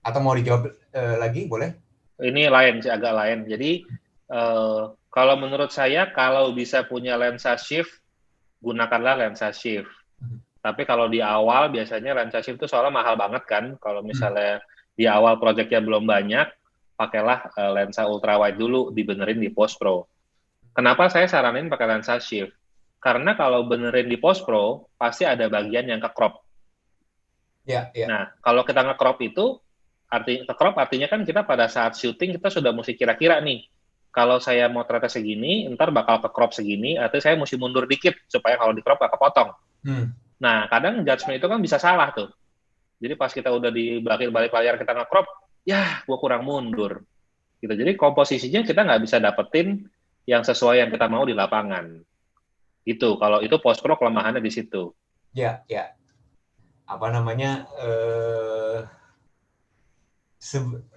Atau mau dijawab lagi, boleh? Ini lain sih, agak lain. Jadi kalau menurut saya kalau bisa punya lensa shift, gunakanlah lensa shift. Tapi kalau di awal biasanya lensa shift itu soalnya mahal banget kan. Kalau misalnya di awal proyeknya belum banyak, pakailah lensa ultra wide dulu, dibenerin di post pro. Kenapa saya saranin pakai lensa shift? Karena kalau benerin di post pro, pasti ada bagian yang ke-crop. Nah, kalau kita nge-crop itu, ke-crop artinya kan kita pada saat syuting kita sudah mesti kira-kira nih, kalau saya motretnya segini, ntar bakal ke-crop segini, artinya saya mesti mundur dikit, supaya kalau di-crop gak kepotong. Nah, kadang judgement itu kan bisa salah tuh. Jadi pas kita udah di balik layar kita nge-crop, ya gue kurang mundur. Gitu. Jadi komposisinya kita nggak bisa dapetin yang sesuai yang kita mau di lapangan. Gitu. Kalau itu post pro kelemahannya di situ. Ya. Apa namanya?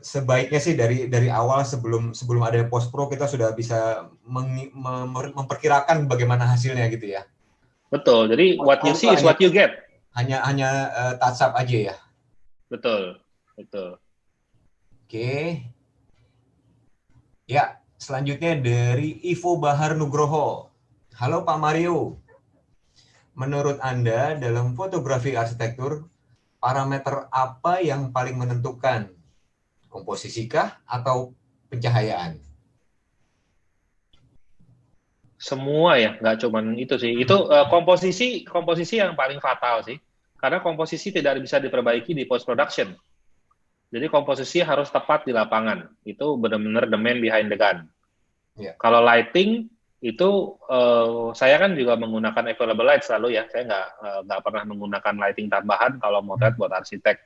Sebaiknya sih dari awal sebelum ada post pro kita sudah bisa memperkirakan bagaimana hasilnya gitu ya. Betul. Jadi what you see is what you get. Hanya touch up aja ya. Betul. Oke. Ya, selanjutnya dari Ivo Bahar Nugroho. Halo Pak Mario. Menurut Anda dalam fotografi arsitektur, parameter apa yang paling menentukan? Komposisikah atau pencahayaan? Semua ya, nggak cuman itu sih. Itu komposisi yang paling fatal sih. Karena komposisi tidak bisa diperbaiki di post production. Jadi komposisi harus tepat di lapangan. Itu benar-benar the man behind the gun. Ya. Kalau lighting itu saya kan juga menggunakan available light selalu ya. Saya nggak pernah menggunakan lighting tambahan kalau motret buat arsitek.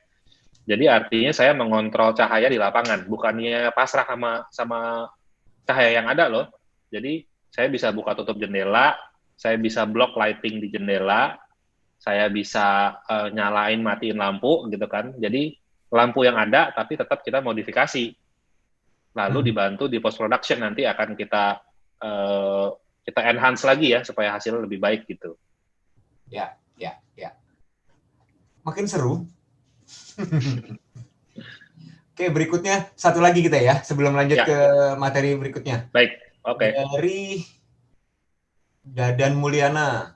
Jadi artinya saya mengontrol cahaya di lapangan, bukannya pasrah sama cahaya yang ada loh. Jadi saya bisa buka tutup jendela, saya bisa block lighting di jendela, saya bisa nyalain matiin lampu gitu kan. Jadi lampu yang ada tapi tetap kita modifikasi. Lalu dibantu di post production nanti akan kita enhance lagi ya supaya hasilnya lebih baik gitu. Ya. Makin seru. Oke, berikutnya satu lagi kita ya sebelum lanjut ke materi berikutnya. Baik, oke. Dari Dadan Mulyana,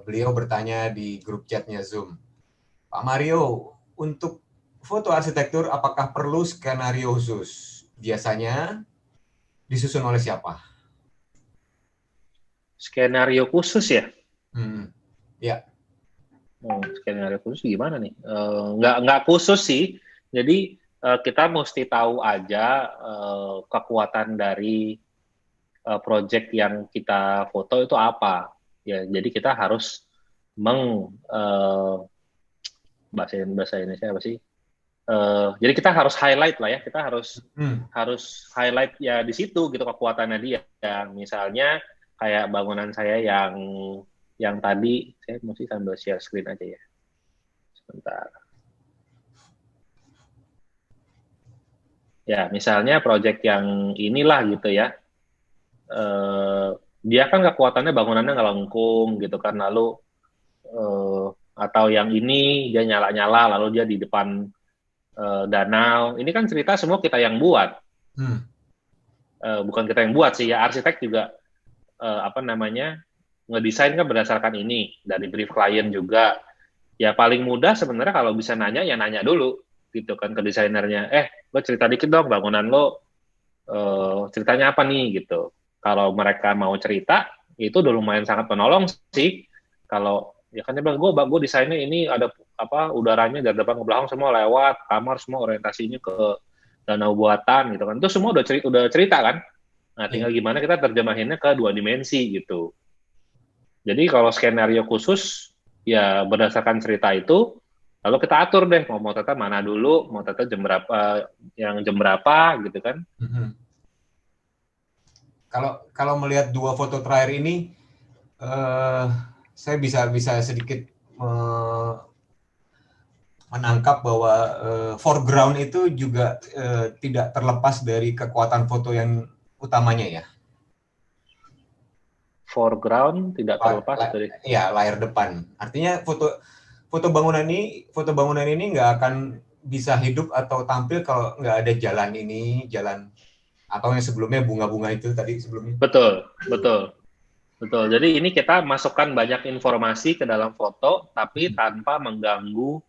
beliau bertanya di grup chatnya Zoom, Pak Mario, untuk foto arsitektur apakah perlu skenario khusus? Biasanya disusun oleh siapa? Skenario khusus ya? Ya. Skenario khusus gimana nih? Nggak khusus sih. Jadi kita mesti tahu aja kekuatan dari project yang kita foto itu apa. Ya, jadi kita harus bahasa Indonesia apa sih? Jadi kita harus highlight lah ya. Kita harus highlight ya di situ gitu kekuatannya dia. Misalnya kayak bangunan saya yang tadi, saya mesti sambil share screen aja ya. Sebentar. Ya, misalnya project yang inilah gitu ya. Dia kan kekuatannya bangunannya ngelengkung gitu kan. Lalu, atau yang ini dia nyala-nyala, lalu dia di depan danau. Ini kan cerita semua kita yang buat. Bukan kita yang buat sih, ya arsitek juga, ngedesain kan berdasarkan ini, dari brief klien juga. Ya paling mudah sebenarnya kalau bisa nanya, ya nanya dulu gitu kan ke desainernya. Lo cerita dikit dong bangunan lo, ceritanya apa nih gitu. Kalau mereka mau cerita, itu udah lumayan sangat menolong sih. Kalau ya kan dia bilang, gue desainnya ini ada udaranya dari depan ke belakang semua lewat, kamar semua orientasinya ke danau buatan gitu kan. Itu semua udah cerita kan. Nah, tinggal gimana kita terjemahinnya ke 2 dimensi gitu. Jadi kalau skenario khusus, ya berdasarkan cerita itu, lalu kita atur deh, mau motretnya mana dulu, motretnya jam berapa, gitu kan. Kalau melihat 2 foto terakhir ini, saya bisa sedikit menangkap bahwa foreground itu juga tidak terlepas dari kekuatan foto yang utamanya ya. Foreground tidak terlepas dari layar depan. Artinya foto bangunan ini nggak akan bisa hidup atau tampil kalau nggak ada jalan atau yang sebelumnya bunga-bunga itu tadi sebelumnya. Betul. Jadi ini kita masukkan banyak informasi ke dalam foto, tapi tanpa mengganggu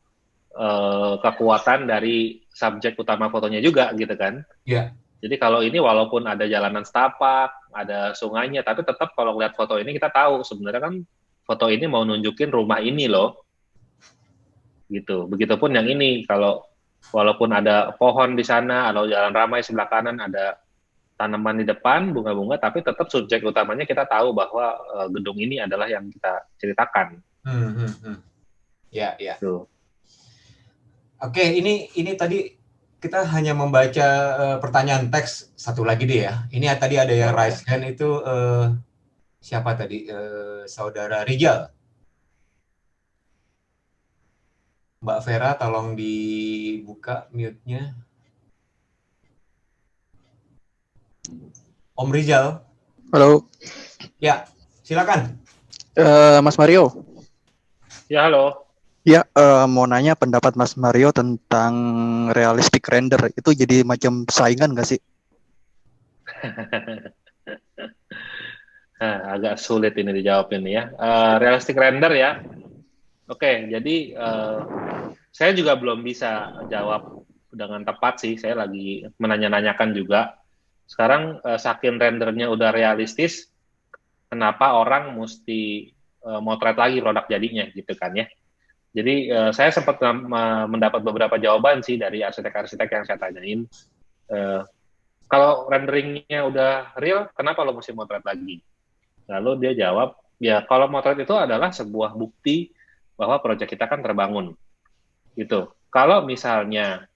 kekuatan dari subjek utama fotonya juga, gitu kan? Iya. Jadi kalau ini walaupun ada jalanan setapak, ada sungainya, tapi tetap kalau lihat foto ini kita tahu sebenarnya kan foto ini mau nunjukin rumah ini loh. Gitu. Begitupun yang ini, kalau walaupun ada pohon di sana, atau jalan ramai sebelah kanan, ada tanaman di depan, bunga-bunga, tapi tetap subjek utamanya kita tahu bahwa gedung ini adalah yang kita ceritakan. Ya. Tuh. Oke, ini tadi kita hanya membaca pertanyaan teks satu lagi deh ya. Ini tadi ada yang raise hand itu siapa tadi? Saudara Rijal. Mbak Vera, tolong dibuka mute-nya. Om Rijal. Halo. Ya, silakan. Mas Mario. Ya, halo. Ya, mau nanya pendapat Mas Mario tentang realistic render. Itu jadi macam saingan nggak sih? Agak sulit ini dijawab ini ya. Realistic render ya. Oke, jadi saya juga belum bisa jawab dengan tepat sih. Saya lagi menanya-nanyakan juga. Sekarang saking rendernya udah realistis, kenapa orang mesti motret lagi produk jadinya gitu kan ya. Jadi saya sempat mendapat beberapa jawaban sih dari arsitek-arsitek yang saya tanyain. Kalau renderingnya udah real, kenapa lo mesti motret lagi? Lalu dia jawab, ya kalau motret itu adalah sebuah bukti bahwa proyek kita kan terbangun. Gitu. Kalau misalnya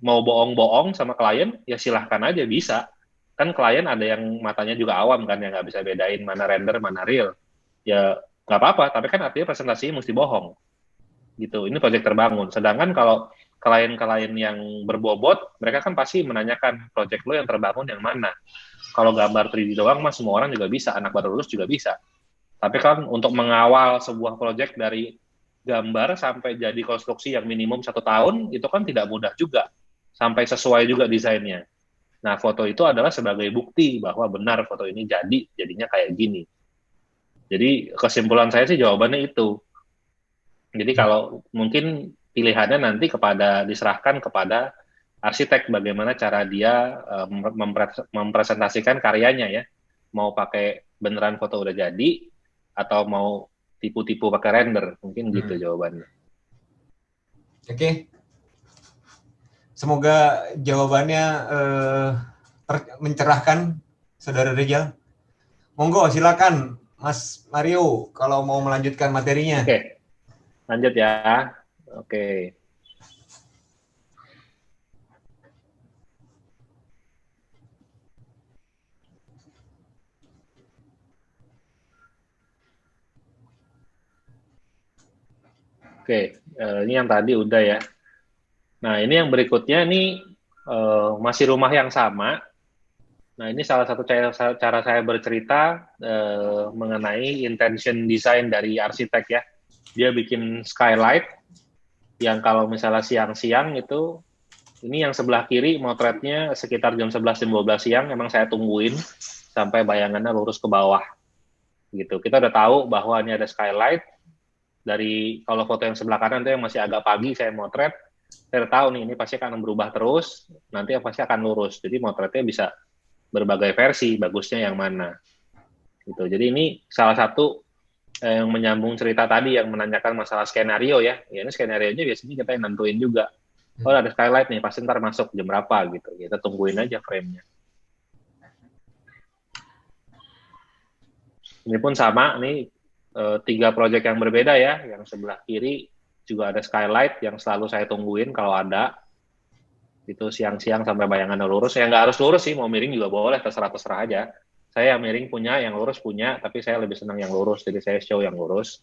mau bohong-bohong sama klien, ya silahkan aja bisa. Kan klien ada yang matanya juga awam kan, yang nggak bisa bedain mana render, mana real. Ya nggak apa-apa, tapi kan artinya presentasinya mesti bohong. Gitu, ini proyek terbangun. Sedangkan kalau klien-klien yang berbobot, mereka kan pasti menanyakan proyek lo yang terbangun yang mana. Kalau gambar 3D doang, mas semua orang juga bisa, anak baru lulus juga bisa. Tapi kan untuk mengawal sebuah proyek dari gambar sampai jadi konstruksi yang minimum 1 tahun, itu kan tidak mudah juga. Sampai sesuai juga desainnya. Nah, foto itu adalah sebagai bukti bahwa benar foto ini jadinya kayak gini. Jadi kesimpulan saya sih jawabannya itu. Jadi kalau mungkin pilihannya nanti diserahkan kepada arsitek bagaimana cara dia mempresentasikan karyanya ya. Mau pakai beneran foto udah jadi atau mau tipu-tipu pakai render. Mungkin gitu jawabannya. Oke. Semoga jawabannya mencerahkan, Saudara Rizal. Monggo, silakan Mas Mario kalau mau melanjutkan materinya. Oke. Lanjut ya. Oke. Oke, ini yang tadi udah ya. Nah, ini yang berikutnya ini masih rumah yang sama. Nah, ini salah satu cara saya bercerita mengenai intention design dari arsitek ya. Dia bikin skylight yang kalau misalnya siang-siang itu, ini yang sebelah kiri motretnya sekitar jam 11 jam 12 siang, emang saya tungguin sampai bayangannya lurus ke bawah. Gitu. Kita udah tahu bahwa ini ada skylight. Dari kalau foto yang sebelah kanan itu yang masih agak pagi saya motret, saya tahu nih ini pasti akan berubah terus, nanti pasti akan lurus. Jadi motretnya bisa berbagai versi, bagusnya yang mana. Gitu. Jadi ini salah satu yang menyambung cerita tadi yang menanyakan masalah skenario ya. Ya ini skenario-nya biasanya kita yang nentuin juga. Oh ada skylight nih, pasti ntar masuk jam berapa gitu. Kita tungguin aja frame-nya. Ini pun sama, nih 3 proyek yang berbeda ya. Yang sebelah kiri juga ada skylight yang selalu saya tungguin kalau ada. Itu siang-siang sampai bayangannya lurus. Ya nggak harus lurus sih, mau miring juga boleh, terserah-terserah aja. Saya yang miring punya, yang lurus punya, tapi saya lebih senang yang lurus, jadi saya show yang lurus.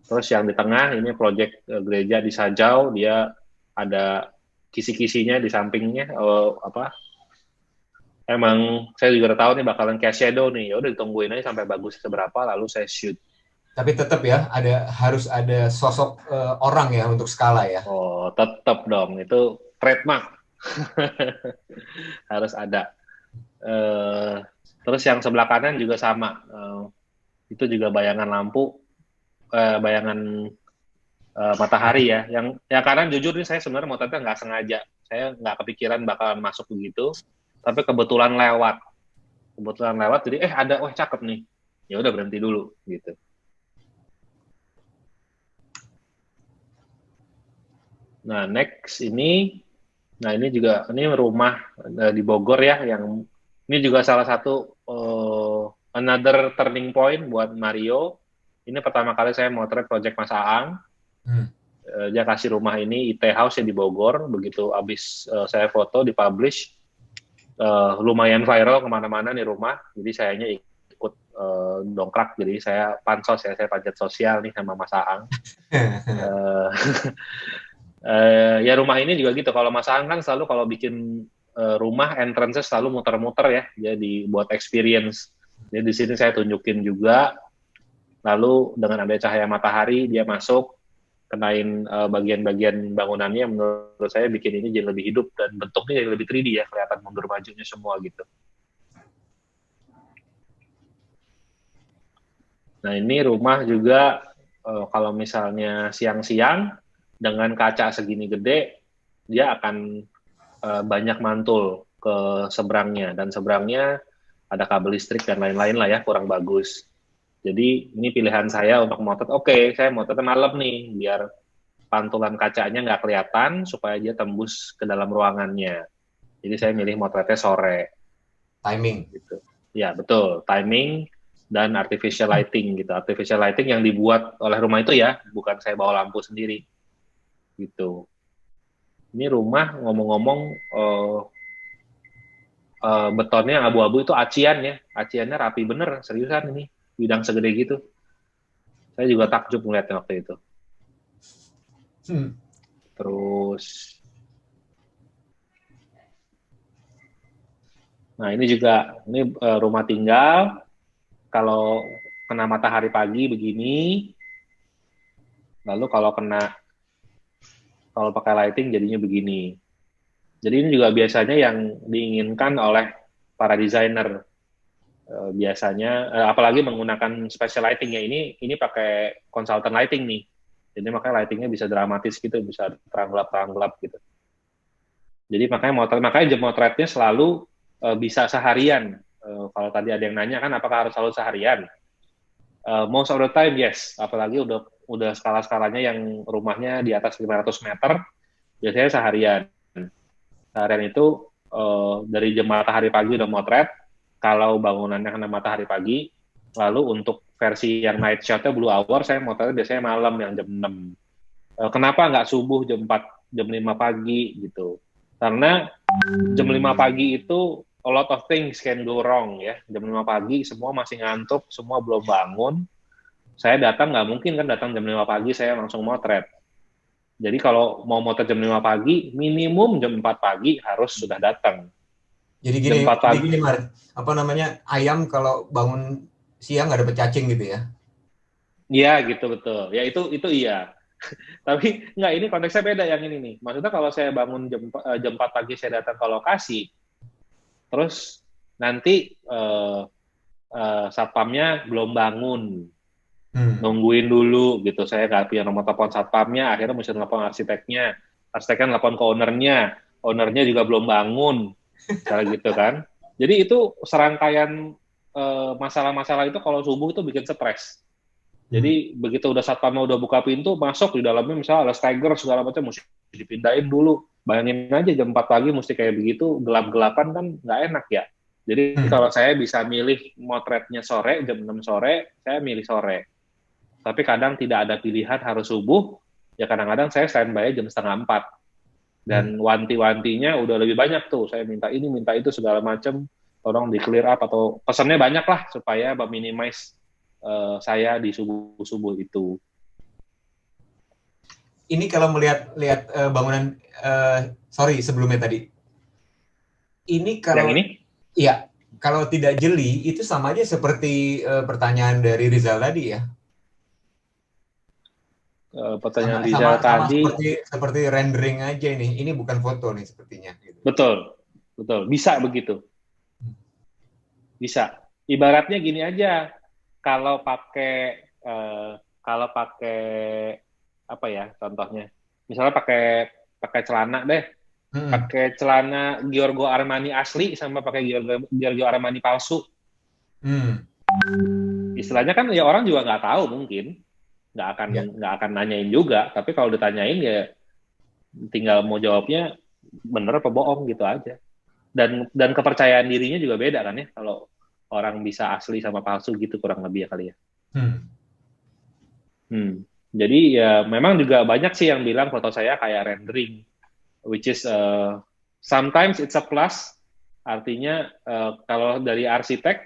Terus yang di tengah, ini proyek gereja di Sajau, dia ada kisi-kisinya di sampingnya, emang saya juga udah tahu nih bakalan cash shadow nih, ya udah ditungguin aja sampai bagus seberapa, lalu saya shoot. Tapi tetap ya, harus ada sosok orang ya untuk skala ya. Oh, tetap dong, itu trademark. Harus ada. Terus yang sebelah kanan juga sama. Itu juga bayangan lampu, bayangan matahari ya. Yang kanan jujur nih saya sebenarnya motretnya nggak sengaja. Saya nggak kepikiran bakalan masuk begitu. Tapi kebetulan lewat. Jadi ada, wah cakep nih. Ya udah berhenti dulu gitu. Nah, next ini juga ini rumah di Bogor ya, yang ini juga salah satu another turning point buat Mario. Ini pertama kali saya motret project Mas Aang. Dia kasih rumah ini IT House di Bogor. Begitu abis saya foto dipublish, lumayan viral kemana-mana nih rumah. Jadi sayanya ikut dongkrak. Jadi saya pansos ya, saya panjat sosial nih sama Mas Aang. Ya rumah ini juga gitu. Kalau Mas Aang kan selalu kalau bikin rumah entrance selalu muter-muter ya, jadi buat experience. Jadi di sini saya tunjukin juga. Lalu dengan ada cahaya matahari dia masuk, kenain bagian-bagian bangunannya, menurut saya bikin ini jadi lebih hidup dan bentuknya jadi lebih 3D ya, kelihatan mundur majunya semua gitu. Nah ini rumah juga kalau misalnya siang-siang dengan kaca segini gede, dia akan banyak mantul ke seberangnya, dan seberangnya ada kabel listrik dan lain-lain lah ya, kurang bagus. Jadi ini pilihan saya untuk motret, oke, saya motretnya malam nih, biar pantulan kacanya nggak kelihatan, supaya dia tembus ke dalam ruangannya. Jadi saya milih motretnya sore. Timing. Gitu. Ya, betul. Timing dan artificial lighting gitu. Artificial lighting yang dibuat oleh rumah itu ya, bukan saya bawa lampu sendiri. Gitu. Ini rumah ngomong-ngomong betonnya yang abu-abu itu acian ya. Aciannya rapi bener, seriusan ini. Bidang segede gitu. Saya juga takjub melihatnya waktu itu. Terus nah ini juga, ini rumah tinggal, kalau kena matahari pagi begini, lalu kalau pakai lighting jadinya begini. Jadi ini juga biasanya yang diinginkan oleh para desainer. Biasanya, apalagi menggunakan special lighting ya, ini pakai consultant lighting nih. Jadi makanya lightingnya bisa dramatis gitu, bisa terang-gelap gitu. Jadi makanya jam motretnya selalu bisa seharian. Kalau tadi ada yang nanya kan apakah harus selalu seharian? Most of the time yes, apalagi udah skala-skalanya yang rumahnya di atas 500 meter, biasanya seharian. Seharian itu dari jam matahari pagi udah motret, kalau bangunannya kena matahari pagi, lalu untuk versi yang night shot-nya blue hour, saya motretnya biasanya malam yang jam 6. Kenapa nggak subuh jam 4, jam 5 pagi gitu? Karena jam 5 pagi itu a lot of things can go wrong ya. Jam 5 pagi semua masih ngantuk, semua belum bangun. Saya datang nggak mungkin kan datang jam 5 pagi saya langsung motret. Jadi kalau mau motret jam 5 pagi, minimum jam 4 pagi harus sudah datang. Jadi gini, Mar, apa namanya, ayam kalau bangun siang nggak dapet cacing gitu ya? Iya gitu, betul. Ya itu iya. Tapi nggak, ini konteksnya beda yang ini nih. Maksudnya kalau saya bangun jam 4 pagi saya datang ke lokasi, terus nanti satpamnya belum bangun, nungguin dulu gitu. Saya nggak punya nomor telepon satpamnya, akhirnya mesti telepon arsiteknya telepon ke ownernya juga belum bangun, cara gitu kan. Jadi itu serangkaian masalah-masalah itu kalau subuh itu bikin stres. Jadi begitu udah satpamnya udah buka pintu, masuk di dalamnya misalnya ada stagger segala macam, mesti dipindahin dulu. Bayangin aja jam 4 pagi mesti kayak begitu, gelap-gelapan kan nggak enak ya. Jadi kalau saya bisa milih motretnya sore, jam 6 sore, saya milih sore. Tapi kadang tidak ada pilihan harus subuh, ya kadang-kadang saya standby jam 3:30. Dan wanti-wantinya udah lebih banyak tuh, saya minta ini, minta itu, segala macam, tolong di clear up, atau pesannya banyak lah, supaya minimize saya di subuh-subuh itu. Ini kalau melihat bangunan, sorry sebelumnya tadi. Ini kalau yang ini? Iya, kalau tidak jeli itu sama aja seperti pertanyaan dari Rizal tadi ya. Pertanyaan Rizal tadi. Seperti rendering aja nih. Ini bukan foto nih sepertinya. Gitu. Betul. Bisa begitu. Bisa. Ibaratnya gini aja. Kalau pakai apa ya contohnya? Misalnya pakai celana deh. Pakai celana Giorgio Armani asli sama pakai Giorgio Armani palsu. Istilahnya kan ya orang juga nggak tahu, mungkin nggak akan nanyain juga. Tapi kalau ditanyain ya tinggal mau jawabnya bener apa bohong gitu aja. Dan kepercayaan dirinya juga beda kan ya, kalau orang bisa asli sama palsu gitu, kurang lebih ya kali ya. Jadi ya memang juga banyak sih yang bilang foto saya kayak rendering, which is sometimes it's a plus. Artinya kalau dari arsitek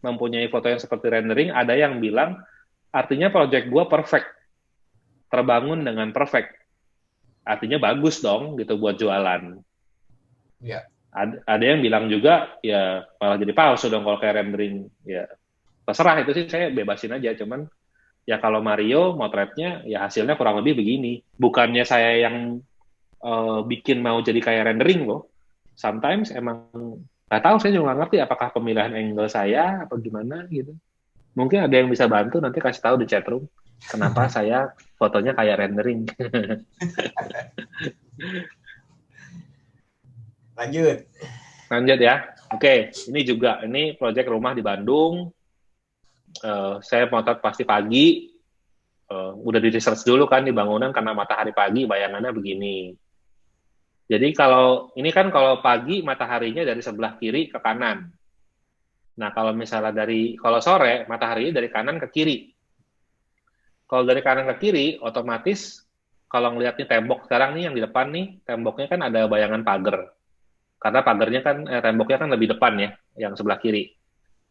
mempunyai foto yang seperti rendering, ada yang bilang artinya project gua perfect, terbangun dengan perfect. Artinya bagus dong gitu buat jualan. Yeah. Ada yang bilang juga ya malah jadi palsu dong kalau kayak rendering. Ya terserah, itu sih saya bebasin aja. Cuman ya kalau Mario motretnya ya hasilnya kurang lebih begini. Bukannya saya yang bikin mau jadi kayak rendering loh. Sometimes emang nggak tahu, saya juga nggak ngerti apakah pemilihan angle saya apa gimana gitu. Mungkin ada yang bisa bantu, nanti kasih tahu di chat room. Kenapa saya fotonya kayak rendering? Lanjut. Lanjut ya. Oke, ini proyek rumah di Bandung. Saya motret pasti pagi. Udah di research dulu kan di bangunan karena matahari pagi bayangannya begini. Jadi kalau pagi mataharinya dari sebelah kiri ke kanan. Nah kalau misalnya kalau sore mataharinya dari kanan ke kiri. Kalau dari kanan ke kiri otomatis kalau ngeliat nih tembok sekarang nih yang di depan nih temboknya kan ada bayangan pagar. Karena pagarnya kan temboknya kan lebih depan ya, yang sebelah kiri.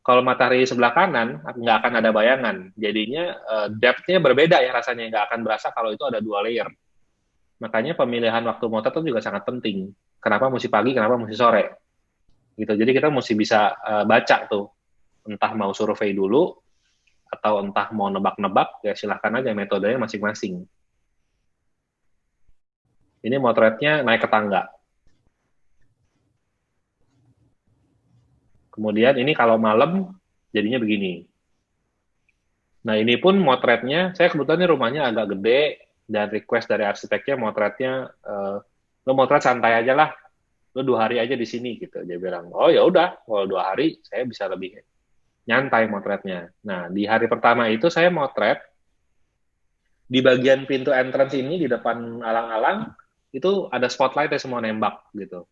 Kalau matahari sebelah kanan nggak akan ada bayangan, jadinya depth-nya berbeda ya rasanya, nggak akan berasa kalau itu ada 2 layer. Makanya pemilihan waktu motret itu juga sangat penting. Kenapa mesti pagi, kenapa mesti sore? Gitu. Jadi kita mesti bisa baca tuh, entah mau survei dulu atau entah mau nebak-nebak, ya silahkan aja metodenya masing-masing. Ini motretnya naik ke tangga. Kemudian ini kalau malam jadinya begini. Nah ini pun motretnya, saya kebetulan ini rumahnya agak gede dan request dari arsiteknya motretnya, lo motret santai aja lah, lo 2 hari aja di sini gitu. Dia bilang, oh ya udah, kalau 2 hari saya bisa lebih nyantai motretnya. Nah di hari pertama itu saya motret di bagian pintu entrance ini di depan alang-alang itu ada spotlight ya semua nembak gitu.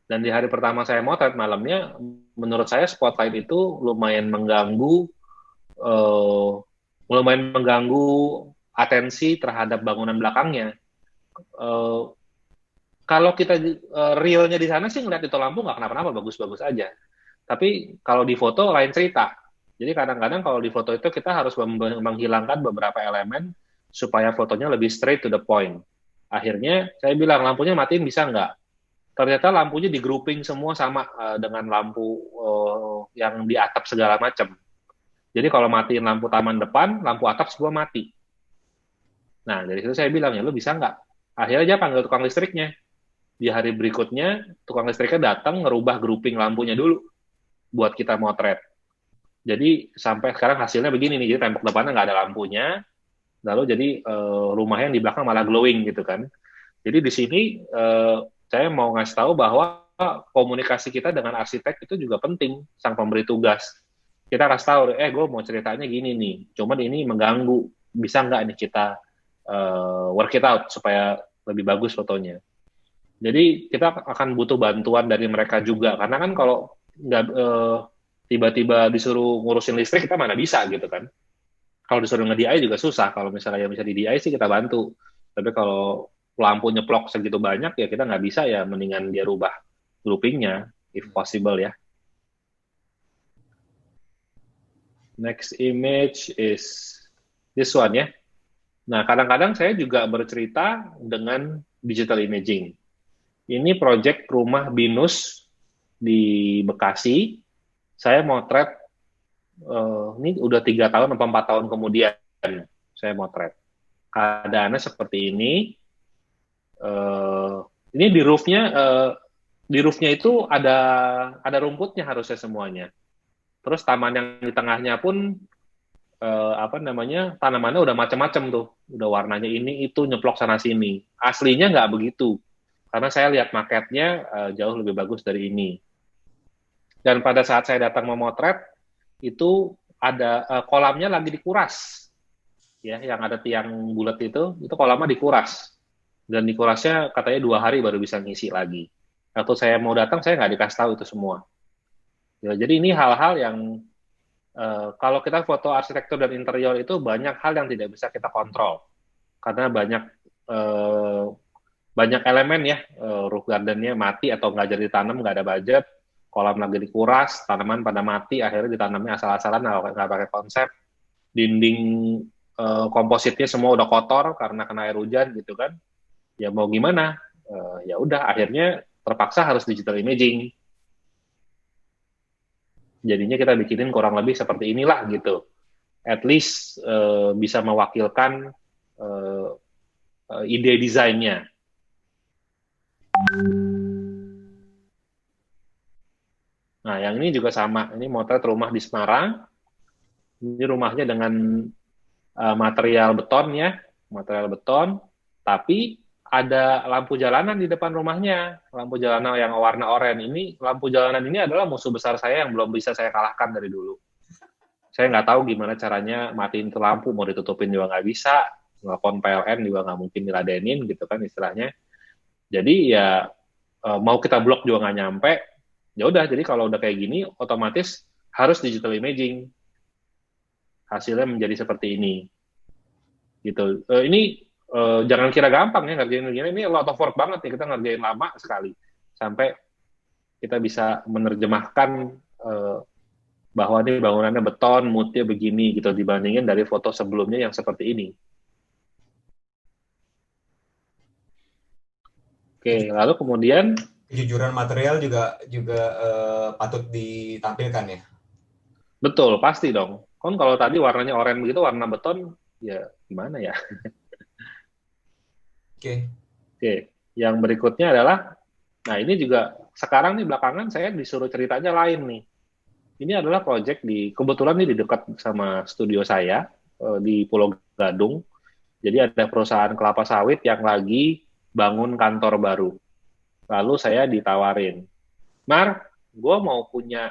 Dan di hari pertama saya motret malamnya, menurut saya spotlight itu eh, lumayan mengganggu atensi terhadap bangunan belakangnya. Eh, Kalau kita realnya di sana sih ngeliat itu lampu nggak kenapa-napa, bagus-bagus aja. Tapi kalau di foto lain cerita. Jadi kadang-kadang kalau di foto itu kita harus menghilangkan beberapa elemen supaya fotonya lebih straight to the point. Akhirnya saya bilang lampunya matiin bisa nggak? Ternyata lampunya di grouping semua sama dengan lampu yang di atap segala macam. Jadi kalau matiin lampu taman depan, lampu atap semua mati. Nah, dari situ saya bilang, ya lu bisa nggak? Akhirnya aja panggil tukang listriknya. Di hari berikutnya, tukang listriknya datang ngerubah grouping lampunya dulu buat kita motret. Jadi sampai sekarang hasilnya begini nih, jadi tembok depannya nggak ada lampunya, lalu jadi rumah yang di belakang malah glowing gitu kan. Jadi di sini saya mau ngasih tahu bahwa komunikasi kita dengan arsitek itu juga penting, sang pemberi tugas. Kita kasih tahu, gue mau ceritanya gini nih, cuman ini mengganggu, bisa nggak nih kita work it out supaya lebih bagus fotonya. Jadi kita akan butuh bantuan dari mereka juga, karena kan kalau nggak tiba-tiba disuruh ngurusin listrik, kita mana bisa gitu kan. Kalau disuruh nge-DI juga susah, kalau misalnya yang bisa di-DI sih kita bantu. Tapi kalau lampu nyeplok segitu banyak, ya kita nggak bisa ya, mendingan dia rubah groupingnya, if possible ya. Next image is this one ya. Nah, kadang-kadang saya juga bercerita dengan digital imaging. Ini proyek rumah BINUS di Bekasi. Saya motret, ini udah 3 tahun atau 4 tahun kemudian saya motret. Keadaannya seperti ini. Ini di roofnya itu ada rumputnya harusnya semuanya. Terus taman yang di tengahnya pun tanamannya udah macam-macam tuh, udah warnanya ini itu nyeplok sana sini. Aslinya nggak begitu, karena saya lihat maketnya jauh lebih bagus dari ini. Dan pada saat saya datang memotret itu ada kolamnya lagi dikuras, ya, yang ada tiang bulat itu kolamnya dikuras, dan dikurasnya katanya 2 hari baru bisa ngisi lagi. Waktu saya mau datang saya nggak dikasih tahu itu semua. Ya, jadi ini hal-hal yang kalau kita foto arsitektur dan interior itu banyak hal yang tidak bisa kita kontrol karena banyak elemen ya, roof gardennya mati atau nggak jadi ditanam, nggak ada budget, kolam lagi dikuras, tanaman pada mati, akhirnya ditanamnya asal-asalan, nggak pakai konsep, dinding kompositnya semua udah kotor karena kena air hujan gitu kan, ya mau gimana, ya udah akhirnya terpaksa harus digital imaging. Jadinya kita bikinin kurang lebih seperti inilah gitu. At least bisa mewakilkan ide desainnya. Nah, yang ini juga sama. Ini motret rumah di Semarang. Ini rumahnya dengan material beton, tapi ada lampu jalanan di depan rumahnya, lampu jalanan yang warna oranye. Ini lampu jalanan ini adalah musuh besar saya yang belum bisa saya kalahkan dari dulu. Saya nggak tahu gimana caranya matiin itu lampu, mau ditutupin juga nggak bisa, nelfon PLN juga nggak mungkin diladenin gitu kan istilahnya. Jadi ya mau kita blok juga nggak nyampe. Ya udah, jadi kalau udah kayak gini, otomatis harus digital imaging. Hasilnya menjadi seperti ini. Gitu. Ini jangan kira gampang ya ngerjain begini. Ini a lot of work banget nih, kita ngerjain lama sekali sampai kita bisa menerjemahkan bahwa ini bangunannya beton, moodnya begini gitu dibandingin dari foto sebelumnya yang seperti ini. Oke, lalu kemudian kejujuran material juga patut ditampilkan ya. betul, pasti dong. Kan kalau tadi warnanya oranye begitu, warna beton, ya gimana ya? Oke. Oke, yang berikutnya adalah, nah ini juga sekarang nih belakangan saya disuruh ceritanya lain nih. Ini adalah proyek kebetulan ini di dekat sama studio saya, di Pulau Gadung. Jadi ada perusahaan kelapa sawit yang lagi bangun kantor baru. Lalu saya ditawarin, Mar, gue mau punya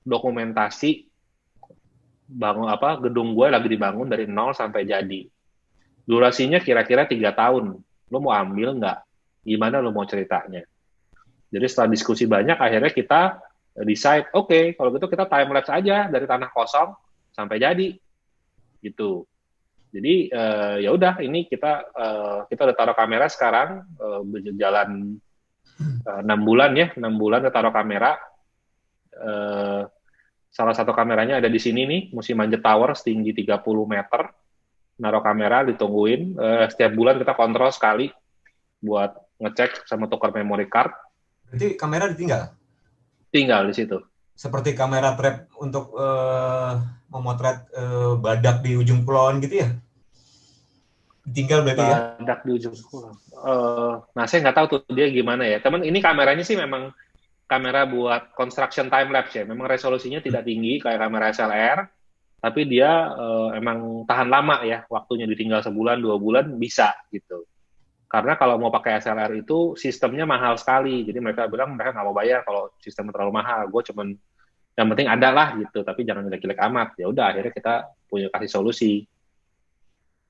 dokumentasi gedung gue lagi dibangun dari nol sampai jadi. Durasinya kira-kira 3 tahun. Lo mau ambil nggak? Gimana lo mau ceritanya? Jadi setelah diskusi banyak, akhirnya kita decide, oke, kalau gitu kita time lapse aja dari tanah kosong sampai jadi, gitu. Jadi ya udah, ini kita udah taruh kamera sekarang, berjalan 6 bulan ya, 6 bulan kita taruh kamera. Salah satu kameranya ada di sini nih, Musi Manjet Tower, setinggi 30 meter. Naruh kamera, ditungguin. Setiap bulan kita kontrol sekali buat ngecek sama tukar memory card. Berarti kamera ditinggal? Tinggal di situ. Seperti kamera trap untuk memotret badak di ujung kulon gitu ya? Tinggal berarti ya? Badak di ujung kulon. Nah, saya nggak tahu tuh dia gimana ya. Teman, ini kameranya sih memang kamera buat construction time lapse ya. Memang resolusinya tidak tinggi kayak kamera SLR. Tapi dia emang tahan lama ya, waktunya ditinggal sebulan, 2 bulan, bisa gitu. Karena kalau mau pakai SLR itu sistemnya mahal sekali, jadi mereka bilang mereka nggak mau bayar kalau sistemnya terlalu mahal. Gue cuman, yang penting ada lah gitu, tapi jangan jelek-jelek amat. Ya udah, akhirnya kita punya kasih solusi.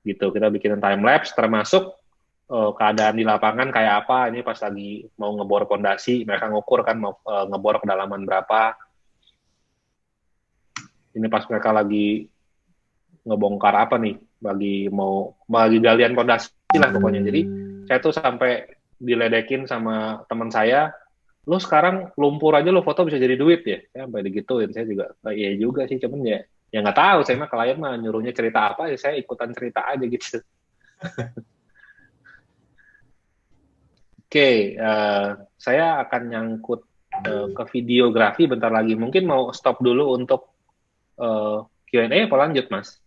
Gitu, kita bikin time lapse, termasuk keadaan di lapangan kayak apa. Ini pas lagi mau ngebor pondasi, mereka ngukur kan mau ngebor kedalaman berapa. Ini pas mereka lagi ngebongkar apa nih, lagi galian pondasi lah pokoknya. Jadi saya tuh sampai diledekin sama teman saya, lo sekarang lumpur aja lo foto bisa jadi duit ya? Saya sampai digituin. Saya juga, iya juga sih, cuman ya nggak tahu. Saya mah klien mah nyuruhnya cerita apa, ya saya ikutan cerita aja gitu. Oke, saya akan nyangkut ke videografi bentar lagi. Mungkin mau stop dulu untuk Q&A apa lanjut, Mas?